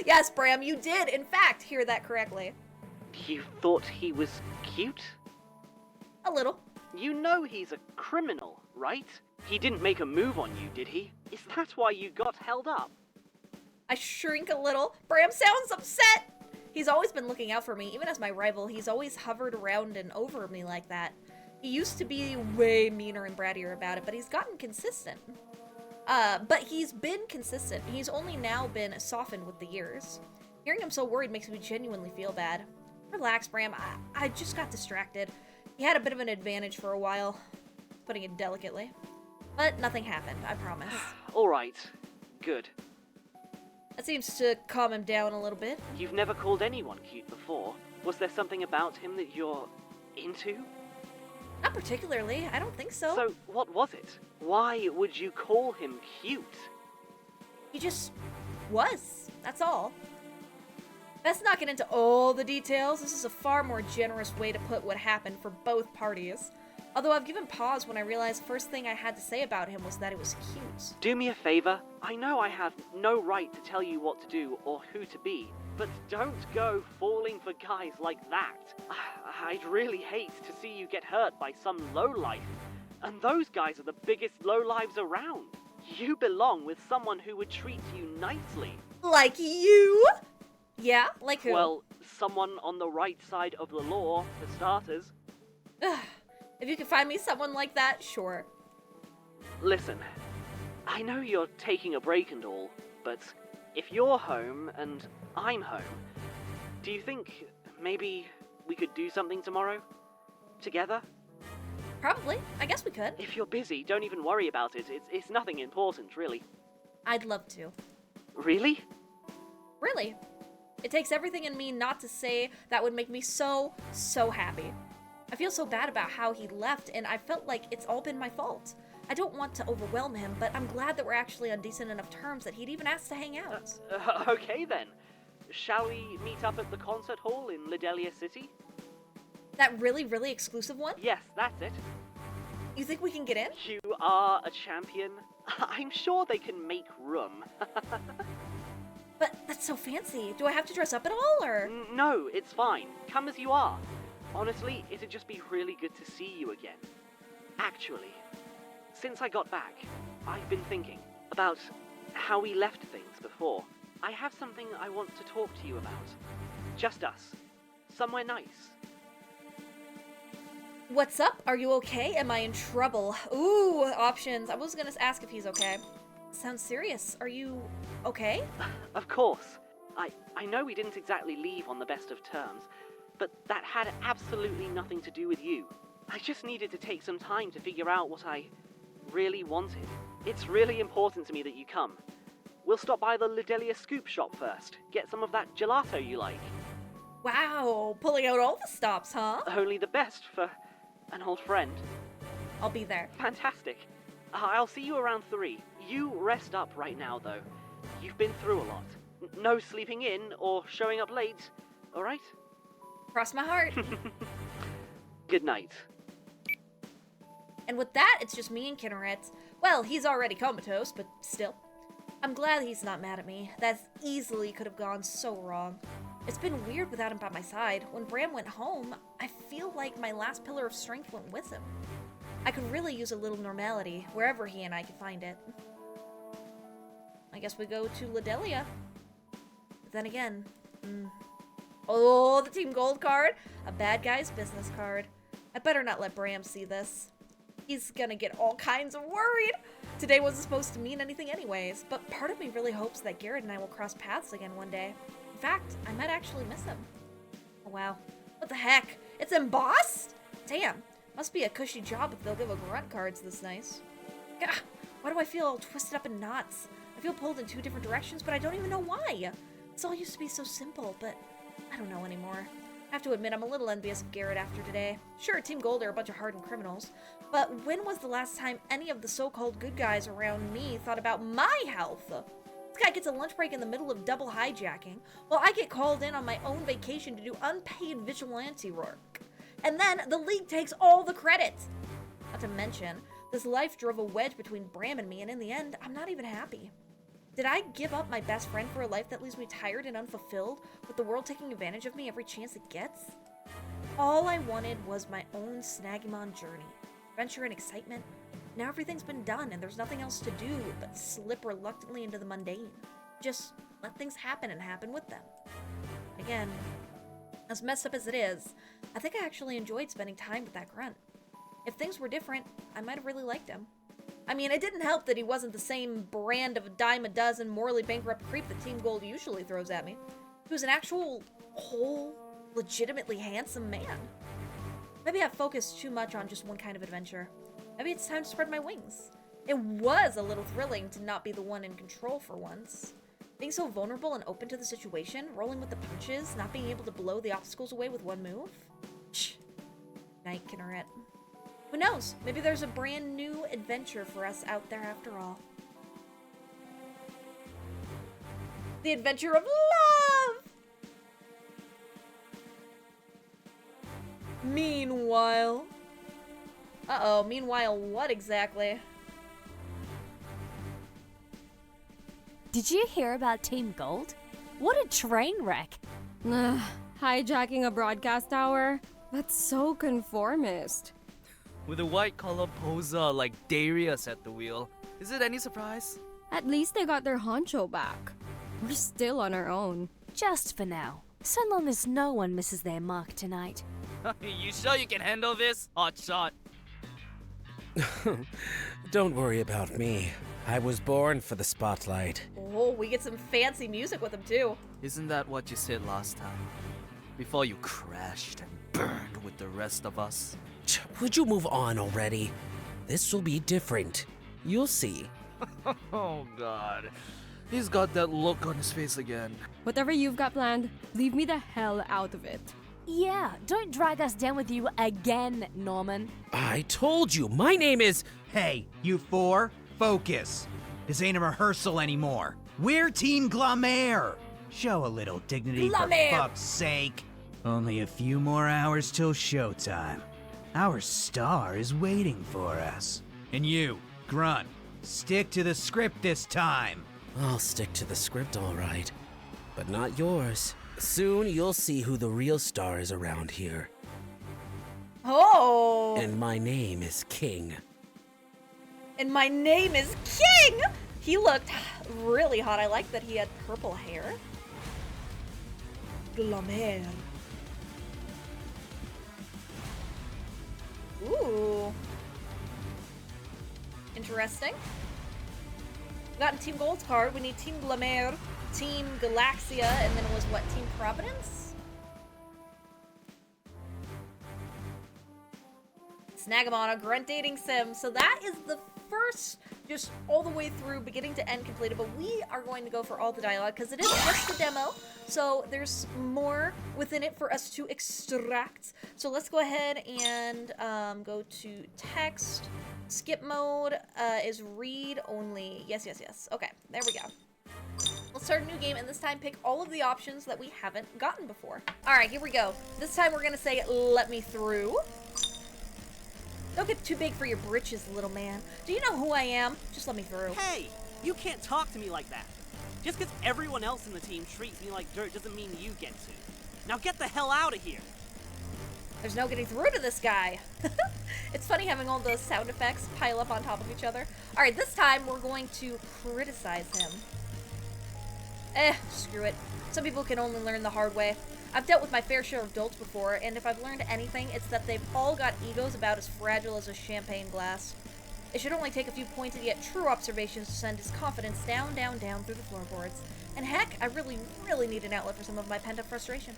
Yes, Bram, you did, in fact, hear that correctly. You thought he was cute? A little. You know he's a criminal, right? He didn't make a move on you, did he? Is that why you got held up? I shrink a little. Bram sounds upset! He's always been looking out for me, even as my rival. He's always hovered around and over me like that. He used to be way meaner and brattier about it, but he's gotten consistent. But he's been consistent. He's only now been softened with the years. Hearing him so worried makes me genuinely feel bad. Relax, Bram. I just got distracted. He had a bit of an advantage for a while, putting it delicately. But nothing happened, I promise. Alright. Good. That seems to calm him down a little bit. You've never called anyone cute before. Was there something about him that you're into? Not particularly. I don't think so. So, what was it? Why would you call him cute? He just was. That's all. Let's not get into all the details. This is a far more generous way to put what happened for both parties. Although I've given pause when I realized the first thing I had to say about him was that it was cute. Do me a favor. I know I have no right to tell you what to do or who to be, but don't go falling for guys like that. I'd really hate to see you get hurt by some lowlife. And those guys are the biggest lowlives around. You belong with someone who would treat you nicely. Like you? Yeah? Like who? Well, someone on the right side of the law, for starters. If you can find me someone like that, sure. Listen, I know you're taking a break and all, but if you're home and I'm home, do you think maybe we could do something tomorrow? Together? Probably. I guess we could. If you're busy, don't even worry about it. It's nothing important, really. I'd love to. Really? Really. It takes everything in me not to say that would make me so happy. I feel so bad about how he left, and I felt like it's all been my fault. I don't want to overwhelm him, but I'm glad that we're actually on decent enough terms that he'd even ask to hang out. Okay then. Shall we meet up at the concert hall in Lidelia City? That really exclusive one? Yes, that's it. You think we can get in? You are a champion. I'm sure they can make room. But that's so fancy. Do I have to dress up at all, or? No, it's fine. Come as you are. Honestly, it'd just be really good to see you again. Actually, since I got back, I've been thinking about how we left things before. I have something I want to talk to you about. Just us. Somewhere nice. What's up? Are you okay? Am I in trouble? Ooh, options. I was gonna ask if he's okay. Sounds serious. Are you okay? Of course. I know we didn't exactly leave on the best of terms, but that had absolutely nothing to do with you. I just needed to take some time to figure out what I really wanted. It's really important to me that you come. We'll stop by the Lidelia Scoop shop first. Get some of that gelato you like. Wow, pulling out all the stops, huh? Only the best for an old friend. I'll be there. Fantastic. I'll see you around 3. You rest up right now, though. You've been through a lot. No sleeping in or showing up late, alright? Cross my heart. Good night. And with that, it's just me and Kinneret. Well, he's already comatose, but still. I'm glad he's not mad at me. That easily could have gone so wrong. It's been weird without him by my side. When Bram went home, I feel like my last pillar of strength went with him. I could really use a little normality, wherever he and I could find it. I guess we go to Lidelia. But then again, oh, the Team Gold card! A bad guy's business card. I better not let Bram see this. He's gonna get all kinds of worried! Today wasn't supposed to mean anything anyways, but part of me really hopes that Garrett and I will cross paths again one day. In fact, I might actually miss him. Oh wow. What the heck? It's embossed? Damn. Must be a cushy job if they'll give a grunt cards this nice. Gah, why do I feel all twisted up in knots? I feel pulled in 2 different directions, but I don't even know why. This all used to be so simple, but I don't know anymore. I have to admit I'm a little envious of Garrett after today. Sure, Team Gold are a bunch of hardened criminals, but when was the last time any of the so-called good guys around me thought about my health? This guy gets a lunch break in the middle of double hijacking, while I get called in on my own vacation to do unpaid vigilante work. And then the league takes all the credit. Not to mention, this life drove a wedge between Bram and me, and in the end, I'm not even happy. Did I give up my best friend for a life that leaves me tired and unfulfilled, with the world taking advantage of me every chance it gets? All I wanted was my own Snaggemon journey, adventure and excitement. Now everything's been done and there's nothing else to do but slip reluctantly into the mundane. Just let things happen and happen with them. Again, as messed up as it is, I think I actually enjoyed spending time with that grunt. If things were different, I might have really liked him. I mean, it didn't help that he wasn't the same brand of a dime a dozen morally bankrupt creep that Team Gold usually throws at me. He was an actual, whole, legitimately handsome man. Maybe I've focused too much on just one kind of adventure. Maybe it's time to spread my wings. It was a little thrilling to not be the one in control for once. Being so vulnerable and open to the situation, rolling with the punches, not being able to blow the obstacles away with one move. Shh. Night, Kinneret. Who knows? Maybe there's a brand new adventure for us out there after all. The adventure of love! Meanwhile... Uh-oh, meanwhile what exactly? Did you hear about Team Gold? What a train wreck! Ugh, hijacking a broadcast tower? That's so conformist. With a white-collar poser like Darius at the wheel, is it any surprise? At least they got their honcho back. We're still on our own. Just for now. So long as no one misses their mark tonight. You sure you can handle this, hotshot? Don't worry about me. I was born for the spotlight. Oh, we get some fancy music with him too. Isn't that what you said last time? Before you crashed and burned with the rest of us? Would you move on already? This will be different. You'll see. Oh god. He's got that look on his face again. Whatever you've got planned, leave me the hell out of it. Yeah, don't drag us down with you again, Norman. I told you, my name is... Hey, you 4, focus. This ain't a rehearsal anymore. We're Team Glamour. Show a little dignity Glamour. for fuck's sake. Only a few more hours till showtime. Our star is waiting for us. And you, Grunt, stick to the script this time. I'll stick to the script all right, but not yours. Soon you'll see who the real star is around here. Oh! And my name is King. And my name is King! He looked really hot. I like that he had purple hair. Glamour. Ooh. Interesting. We got a Team Gold card. We need Team Glamour, Team Galaxia, and then it was what? Team Providence? Snaggemon, a grunt dating sim. So that is the first, just all the way through, beginning to end completed, but we are going to go for all the dialogue because it is just the demo, so there's more within it for us to extract. So let's go ahead and go to text. Skip mode is read only. Yes, yes, yes. Okay, there we go. Let's start a new game, and this time pick all of the options that we haven't gotten before. All right, here we go. This time we're gonna say, let me through. Don't get too big for your britches, little man. Do you know who I am? Just let me through. Hey, you can't talk to me like that. Just because everyone else in the team treats me like dirt doesn't mean you get to. Now get the hell out of here. There's no getting through to this guy. It's funny having all those sound effects pile up on top of each other. All right, this time we're going to criticize him. Screw it. Some people can only learn the hard way. I've dealt with my fair share of dolts before, and if I've learned anything, it's that they've all got egos about as fragile as a champagne glass. It should only take a few pointed yet true observations to send his confidence down, down, down through the floorboards. And heck, I really, really need an outlet for some of my pent-up frustration.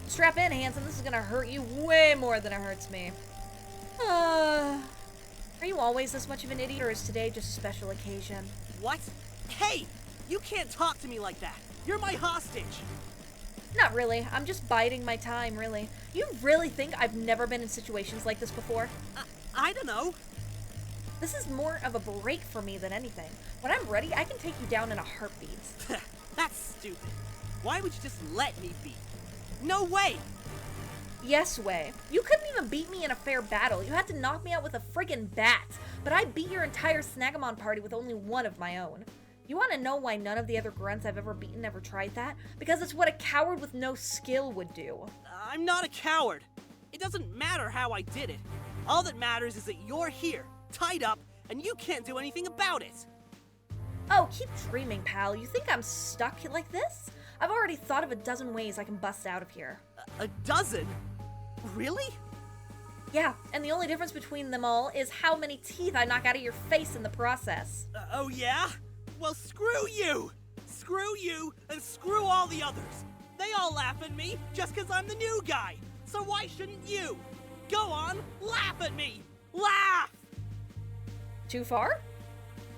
Strap in, handsome. This is gonna hurt you way more than it hurts me. Are you always this much of an idiot, or is today just a special occasion? What? Hey! You can't talk to me like that. You're my hostage. Not really. I'm just biding my time, really. You really think I've never been in situations like this before? I don't know. This is more of a break for me than anything. When I'm ready, I can take you down in a heartbeat. That's stupid. Why would you just let me be? No way! Yes way. You couldn't even beat me in a fair battle. You had to knock me out with a friggin' bat. But I beat your entire Snaggemon party with only one of my own. You want to know why none of the other grunts I've ever beaten ever tried that? Because it's what a coward with no skill would do. I'm not a coward. It doesn't matter how I did it. All that matters is that you're here, tied up, and you can't do anything about it. Oh, keep dreaming, pal. You think I'm stuck like this? I've already thought of a dozen ways I can bust out of here. A dozen? Really? Yeah, and the only difference between them all is how many teeth I knock out of your face in the process. Oh yeah? Well, screw you! Screw you, and screw all the others! They all laugh at me just because I'm the new guy! So why shouldn't you? Go on, laugh at me! Laugh! Too far?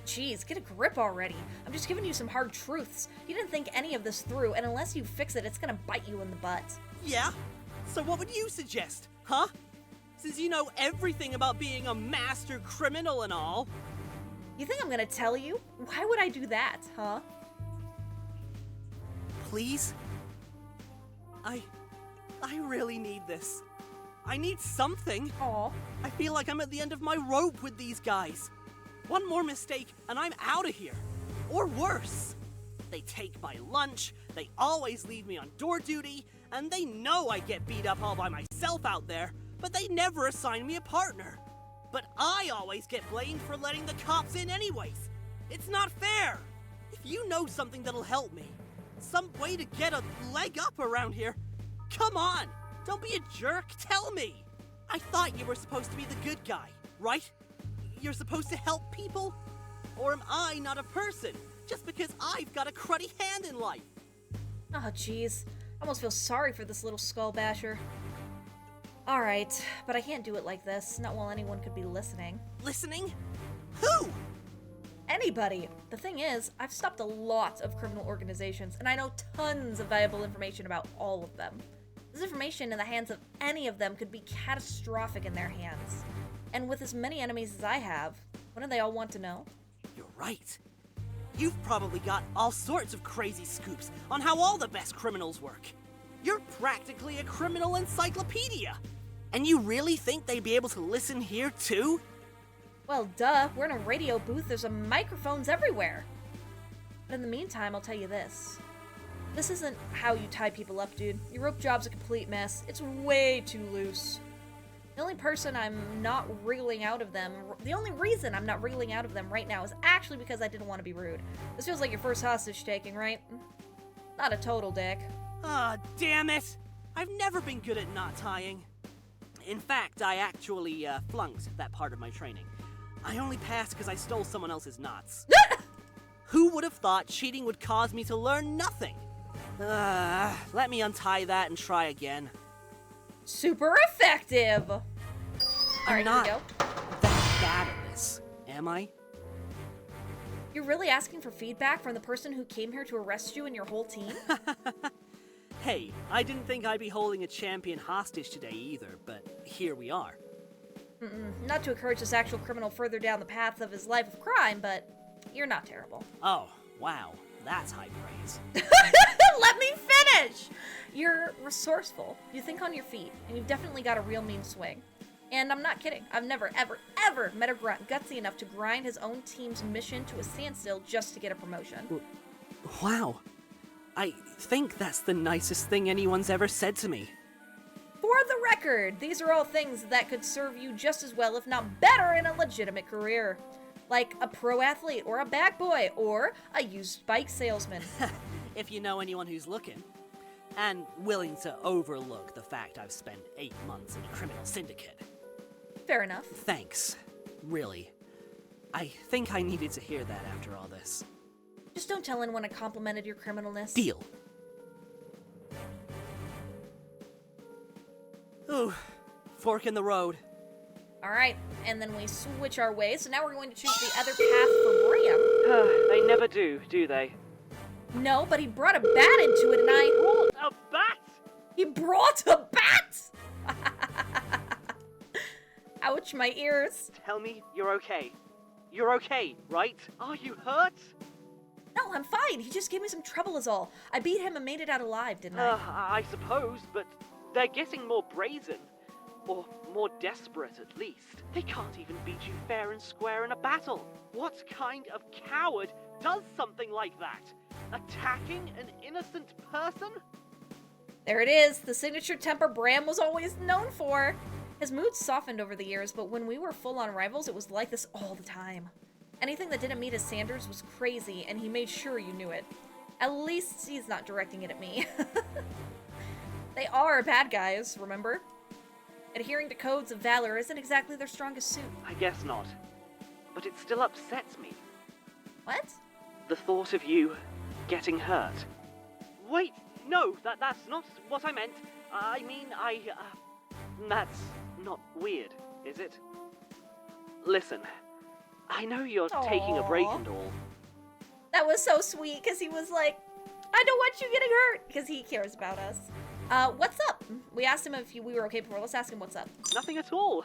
Jeez, get a grip already. I'm just giving you some hard truths. You didn't think any of this through, and unless you fix it, it's gonna bite you in the butt. Yeah? So what would you suggest, huh? Since you know everything about being a master criminal and all. You think I'm gonna tell you? Why would I do that, huh? Please? I really need this. I need something. Aw. I feel like I'm at the end of my rope with these guys. One more mistake and I'm out of here. Or worse. They take my lunch, they always leave me on door duty, and they know I get beat up all by myself out there, but they never assign me a partner. But I always get blamed for letting the cops in anyways. It's not fair. If you know something that'll help me, some way to get a leg up around here, come on. Don't be a jerk, tell me. I thought you were supposed to be the good guy, right? You're supposed to help people? Or am I not a person, just because I've got a cruddy hand in life? Oh, jeez. I almost feel sorry for this little skull basher. Alright, but I can't do it like this, not while anyone could be listening. Listening? Who? Anybody! The thing is, I've stopped a lot of criminal organizations, and I know tons of valuable information about all of them. This information in the hands of any of them could be catastrophic in their hands. And with as many enemies as I have, what do they all want to know? You're right. You've probably got all sorts of crazy scoops on how all the best criminals work. You're practically a criminal encyclopedia. And you really think they'd be able to listen here too? Well, duh. We're in a radio booth. There's microphones everywhere. But in the meantime, I'll tell you this. This isn't how you tie people up, dude. Your rope job's a complete mess. It's way too loose. The only person I'm not wriggling out of them, the only reason I'm not wriggling out of them right now is actually because I didn't want to be rude. This feels like your first hostage taking, right? Not a total dick. Ah, damn it! I've never been good at knot tying. In fact, I actually flunked that part of my training. I only passed because I stole someone else's knots. Who would have thought cheating would cause me to learn nothing? Let me untie that and try again. Super effective! Alright, here we go. That bad at this, am I? You're really asking for feedback from the person who came here to arrest you and your whole team? Hey, I didn't think I'd be holding a champion hostage today either, but here we are. Not to encourage this actual criminal further down the path of his life of crime, but you're not terrible. Oh, wow. That's high praise. Let me finish! You're resourceful, you think on your feet, and you've definitely got a real mean swing. And I'm not kidding, I've never, ever, ever met a grunt gutsy enough to grind his own team's mission to a standstill just to get a promotion. Wow. I think that's the nicest thing anyone's ever said to me. For the record, these are all things that could serve you just as well, if not better, in a legitimate career. Like a pro athlete, or a bag boy, or a used bike salesman. If you know anyone who's looking. And willing to overlook the fact I've spent 8 months in a criminal syndicate. Fair enough. Thanks. Really. I think I needed to hear that after all this. Just don't tell anyone I complimented your criminalness. Deal. Ooh, fork in the road. Alright, and then we switch our ways, so now we're going to choose the other path for Bram. They never do they? No, but he brought a bat into it, and I... Brought a bat? He brought a bat?! Ouch, my ears. Tell me you're okay. You're okay, right? Are you hurt? No, I'm fine. He just gave me some trouble is all. I beat him and made it out alive, didn't I? I suppose, but they're getting more brazen. Or more desperate, at least. They can't even beat you fair and square in a battle. What kind of coward does something like that? Attacking an innocent person? There it is, the signature temper Bram was always known for. His mood softened over the years, but when we were full-on rivals, it was like this all the time. Anything that didn't meet his standards was crazy, and he made sure you knew it. At least he's not directing it at me. They are bad guys, remember? Adhering to codes of valor isn't exactly their strongest suit. I guess not. But it still upsets me. What? The thought of you getting hurt. Wait, no, that's not what I meant. I mean, that's not weird, is it? Listen, I know you're taking a break and all. That was so sweet, because he was like, I don't want you getting hurt, because he cares about us. What's up? We asked him if we were okay before. Let's ask him what's up. Nothing at all.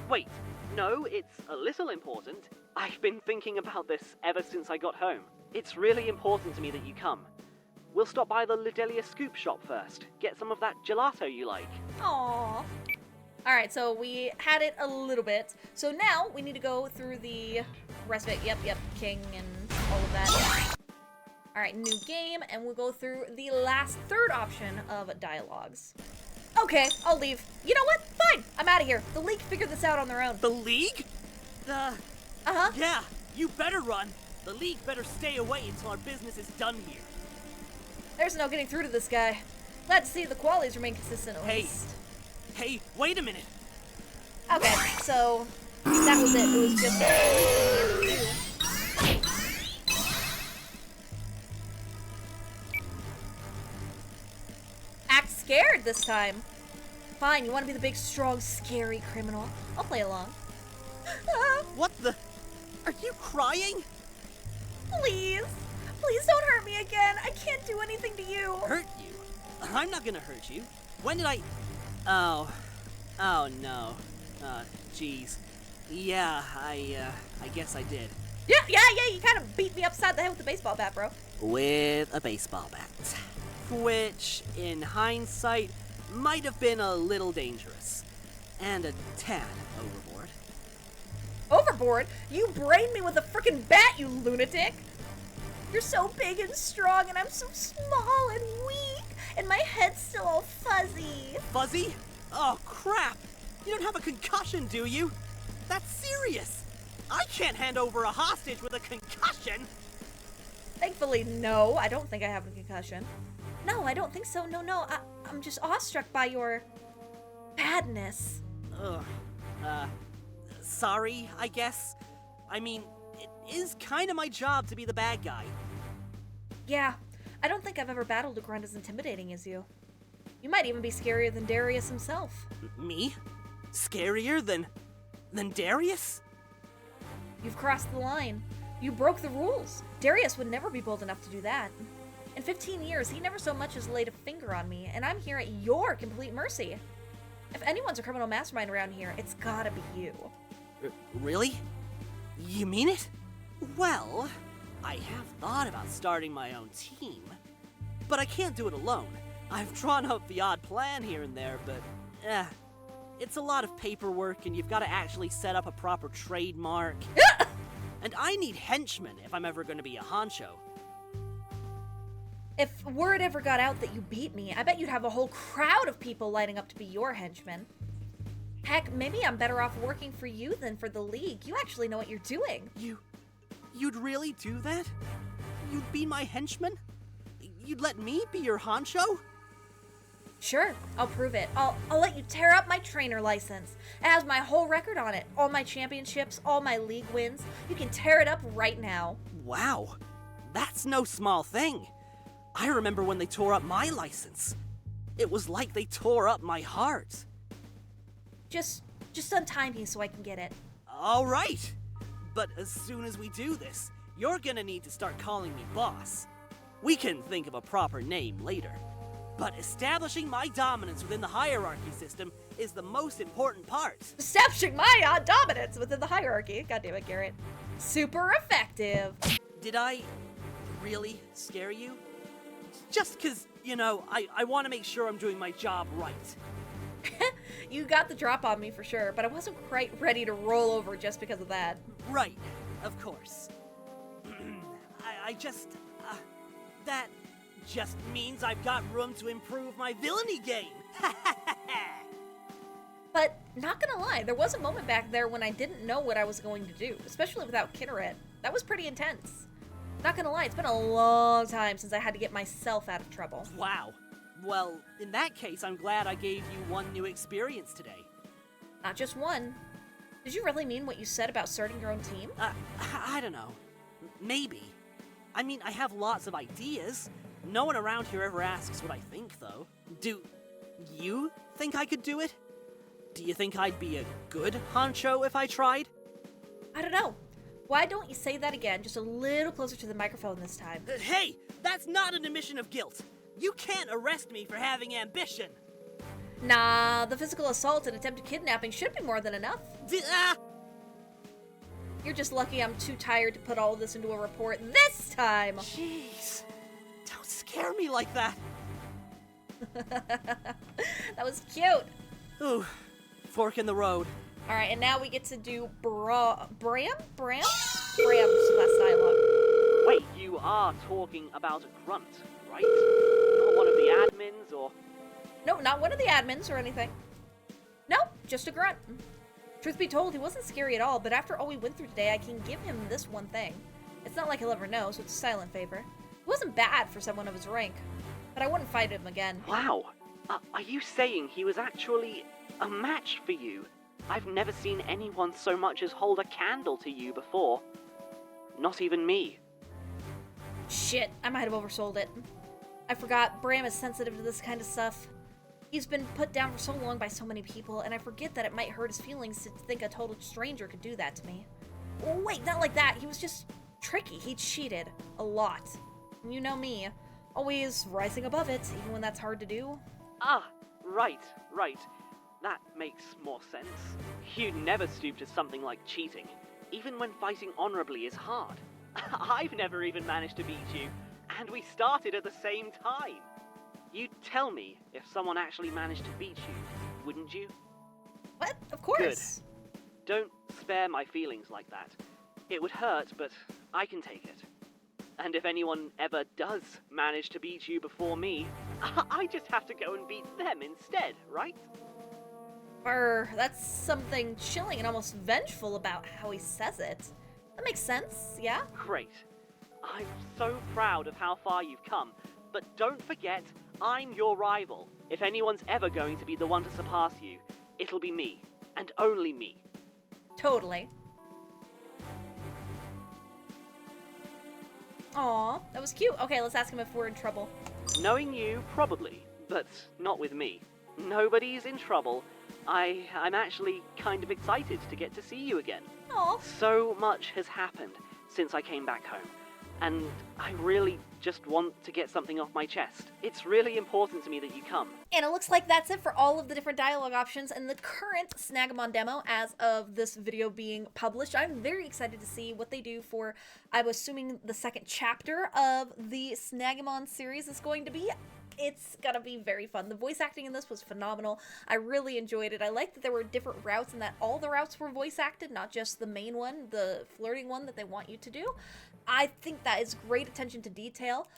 Wait, no, it's a little important. I've been thinking about this ever since I got home. It's really important to me that you come. We'll stop by the Lidelia Scoop shop first. Get some of that gelato you like. Aww. Alright, so we had it a little bit. So now we need to go through the rest of it. Yep, King and all of that. Alright, new game, and we'll go through the last third option of dialogues. Okay, I'll leave. You know what? Fine, I'm out of here. The League figured this out on their own. The League? Uh-huh. Yeah, you better run. The League better stay away until our business is done here. There's no getting through to this guy. Glad to see the qualities remain consistent at least. Hey, wait a minute. Okay, so that was it. It was just act scared this time. Fine, you want to be the big, strong, scary criminal? I'll play along. What the? Are you crying? Please. Please don't hurt me again. I can't do anything to you. Hurt you? I'm not gonna hurt you. When did I... Oh no. Jeez. Yeah, I guess I did. Yeah, you kind of beat me upside the head with a baseball bat, bro. With a baseball bat. Which, in hindsight, might have been a little dangerous. And a tad overboard. Overboard? You brained me with a frickin' bat, you lunatic! You're so big and strong, and I'm so small and weak, and my head's still all fuzzy. Fuzzy? Oh, crap! You don't have a concussion, do you? That's serious! I can't hand over a hostage with a concussion! Thankfully, no. I don't think I have a concussion. No, I don't think so. No. I'm just awestruck by your badness. Ugh. Sorry, I guess. I mean, it is kind of my job to be the bad guy. Yeah, I don't think I've ever battled a grunt as intimidating as you. You might even be scarier than Darius himself. Me? Scarier than Darius? You've crossed the line. You broke the rules. Darius would never be bold enough to do that. In 15 years, he never so much as laid a finger on me, and I'm here at your complete mercy. If anyone's a criminal mastermind around here, it's gotta be you. Really? You mean it? Well, I have thought about starting my own team, but I can't do it alone. I've drawn up the odd plan here and there, but it's a lot of paperwork and you've got to actually set up a proper trademark. And I need henchmen if I'm ever going to be a honcho. If word ever got out that you beat me, I bet you'd have a whole crowd of people lining up to be your henchmen. Heck, maybe I'm better off working for you than for the League. You actually know what you're doing. You'd really do that? You'd be my henchman? You'd let me be your honcho? Sure, I'll prove it. I'll let you tear up my trainer license. It has my whole record on it. All my championships, all my league wins. You can tear it up right now. Wow, that's no small thing. I remember when they tore up my license. It was like they tore up my heart. Just untie me so I can get it. All right. But as soon as we do this, you're gonna need to start calling me boss. We can think of a proper name later. But establishing my dominance within the hierarchy system is the most important part. Establishing my dominance within the hierarchy. God damn it, Garrett. Super effective. Did I really scare you? Just because, I want to make sure I'm doing my job right. You got the drop on me for sure, but I wasn't quite ready to roll over just because of that. Right, of course. That just means I've got room to improve my villainy game. But not gonna lie, there was a moment back there when I didn't know what I was going to do, especially without Kinneret. That was pretty intense. Not gonna lie, it's been a long time since I had to get myself out of trouble. Wow. Well, in that case, I'm glad I gave you one new experience today. Not just one. Did you really mean what you said about starting your own team? I don't know. Maybe. I mean, I have lots of ideas. No one around here ever asks what I think, though. Do you think I could do it? Do you think I'd be a good honcho if I tried? I don't know. Why don't you say that again, just a little closer to the microphone this time? Hey, that's not an admission of guilt. You can't arrest me for having ambition. Nah, the physical assault and attempted kidnapping should be more than enough. You're just lucky I'm too tired to put all of this into a report this time. Jeez, don't scare me like that. That was cute. Ooh, fork in the road. All right, and now we get to do Bram's last dialogue. Wait, you are talking about a grunt, right? Not one of the admins, or... No, not one of the admins or anything. No, just a grunt. Truth be told, he wasn't scary at all, but after all we went through today, I can give him this one thing. It's not like he'll ever know, so it's a silent favor. He wasn't bad for someone of his rank, but I wouldn't fight him again. Wow, are you saying he was actually a match for you? I've never seen anyone so much as hold a candle to you before. Not even me. Shit, I might have oversold it. I forgot, Bram is sensitive to this kind of stuff. He's been put down for so long by so many people, and I forget that it might hurt his feelings to think a total stranger could do that to me. Oh, wait, not like that. He was just tricky. He cheated. A lot. And you know me. Always rising above it, even when that's hard to do. Ah, right. That makes more sense. You'd never stoop to something like cheating, even when fighting honorably is hard. I've never even managed to beat you, and we started at the same time. You'd tell me if someone actually managed to beat you, wouldn't you? What? Of course. Good. Don't spare my feelings like that. It would hurt, but I can take it. And if anyone ever does manage to beat you before me, I just have to go and beat them instead, right? That's something chilling and almost vengeful about how he says it. That makes sense, yeah? Great. I'm so proud of how far you've come, but don't forget, I'm your rival. If anyone's ever going to be the one to surpass you, it'll be me, and only me. Totally. Aw, that was cute. Okay, let's ask him if we're in trouble. Knowing you, probably, but not with me. Nobody's in trouble. I'm actually kind of excited to get to see you again. Aw. So much has happened since I came back home, and I really just want to get something off my chest. It's really important to me that you come. And it looks like that's it for all of the different dialogue options in the current Snaggemon demo as of this video being published. I'm very excited to see what they do for, I'm assuming, the second chapter of the Snaggemon series is going to be. It's gonna be very fun. The voice acting in this was phenomenal. I really enjoyed it. I like that there were different routes and that all the routes were voice acted, not just the main one, the flirting one that they want you to do. I think that is great attention to detail.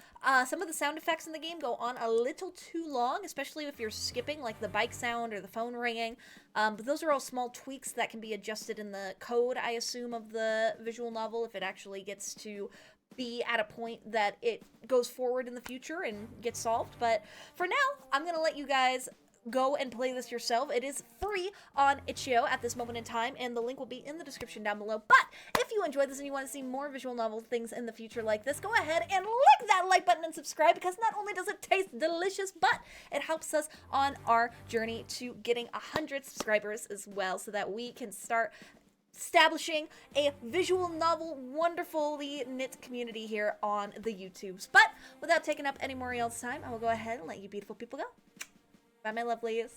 Some of the sound effects in the game go on a little too long, especially if you're skipping, like the bike sound or the phone ringing. But those are all small tweaks that can be adjusted in the code, I assume, of the visual novel if it actually gets to be at a point that it goes forward in the future and gets solved. But for now, I'm going to let you guys go and play this yourself. It is free on itchio at this moment in time, and the link will be in the description down below. But if you enjoyed this and you want to see more visual novel things in the future like this, go ahead and click that like button and subscribe, because not only does it taste delicious, but it helps us on our journey to getting 100 subscribers as well, so that we can start establishing a visual novel wonderfully knit community here on the YouTubes. But without taking up any more of y'all's time, I will go ahead and let you beautiful people go. Bye, my lovelies.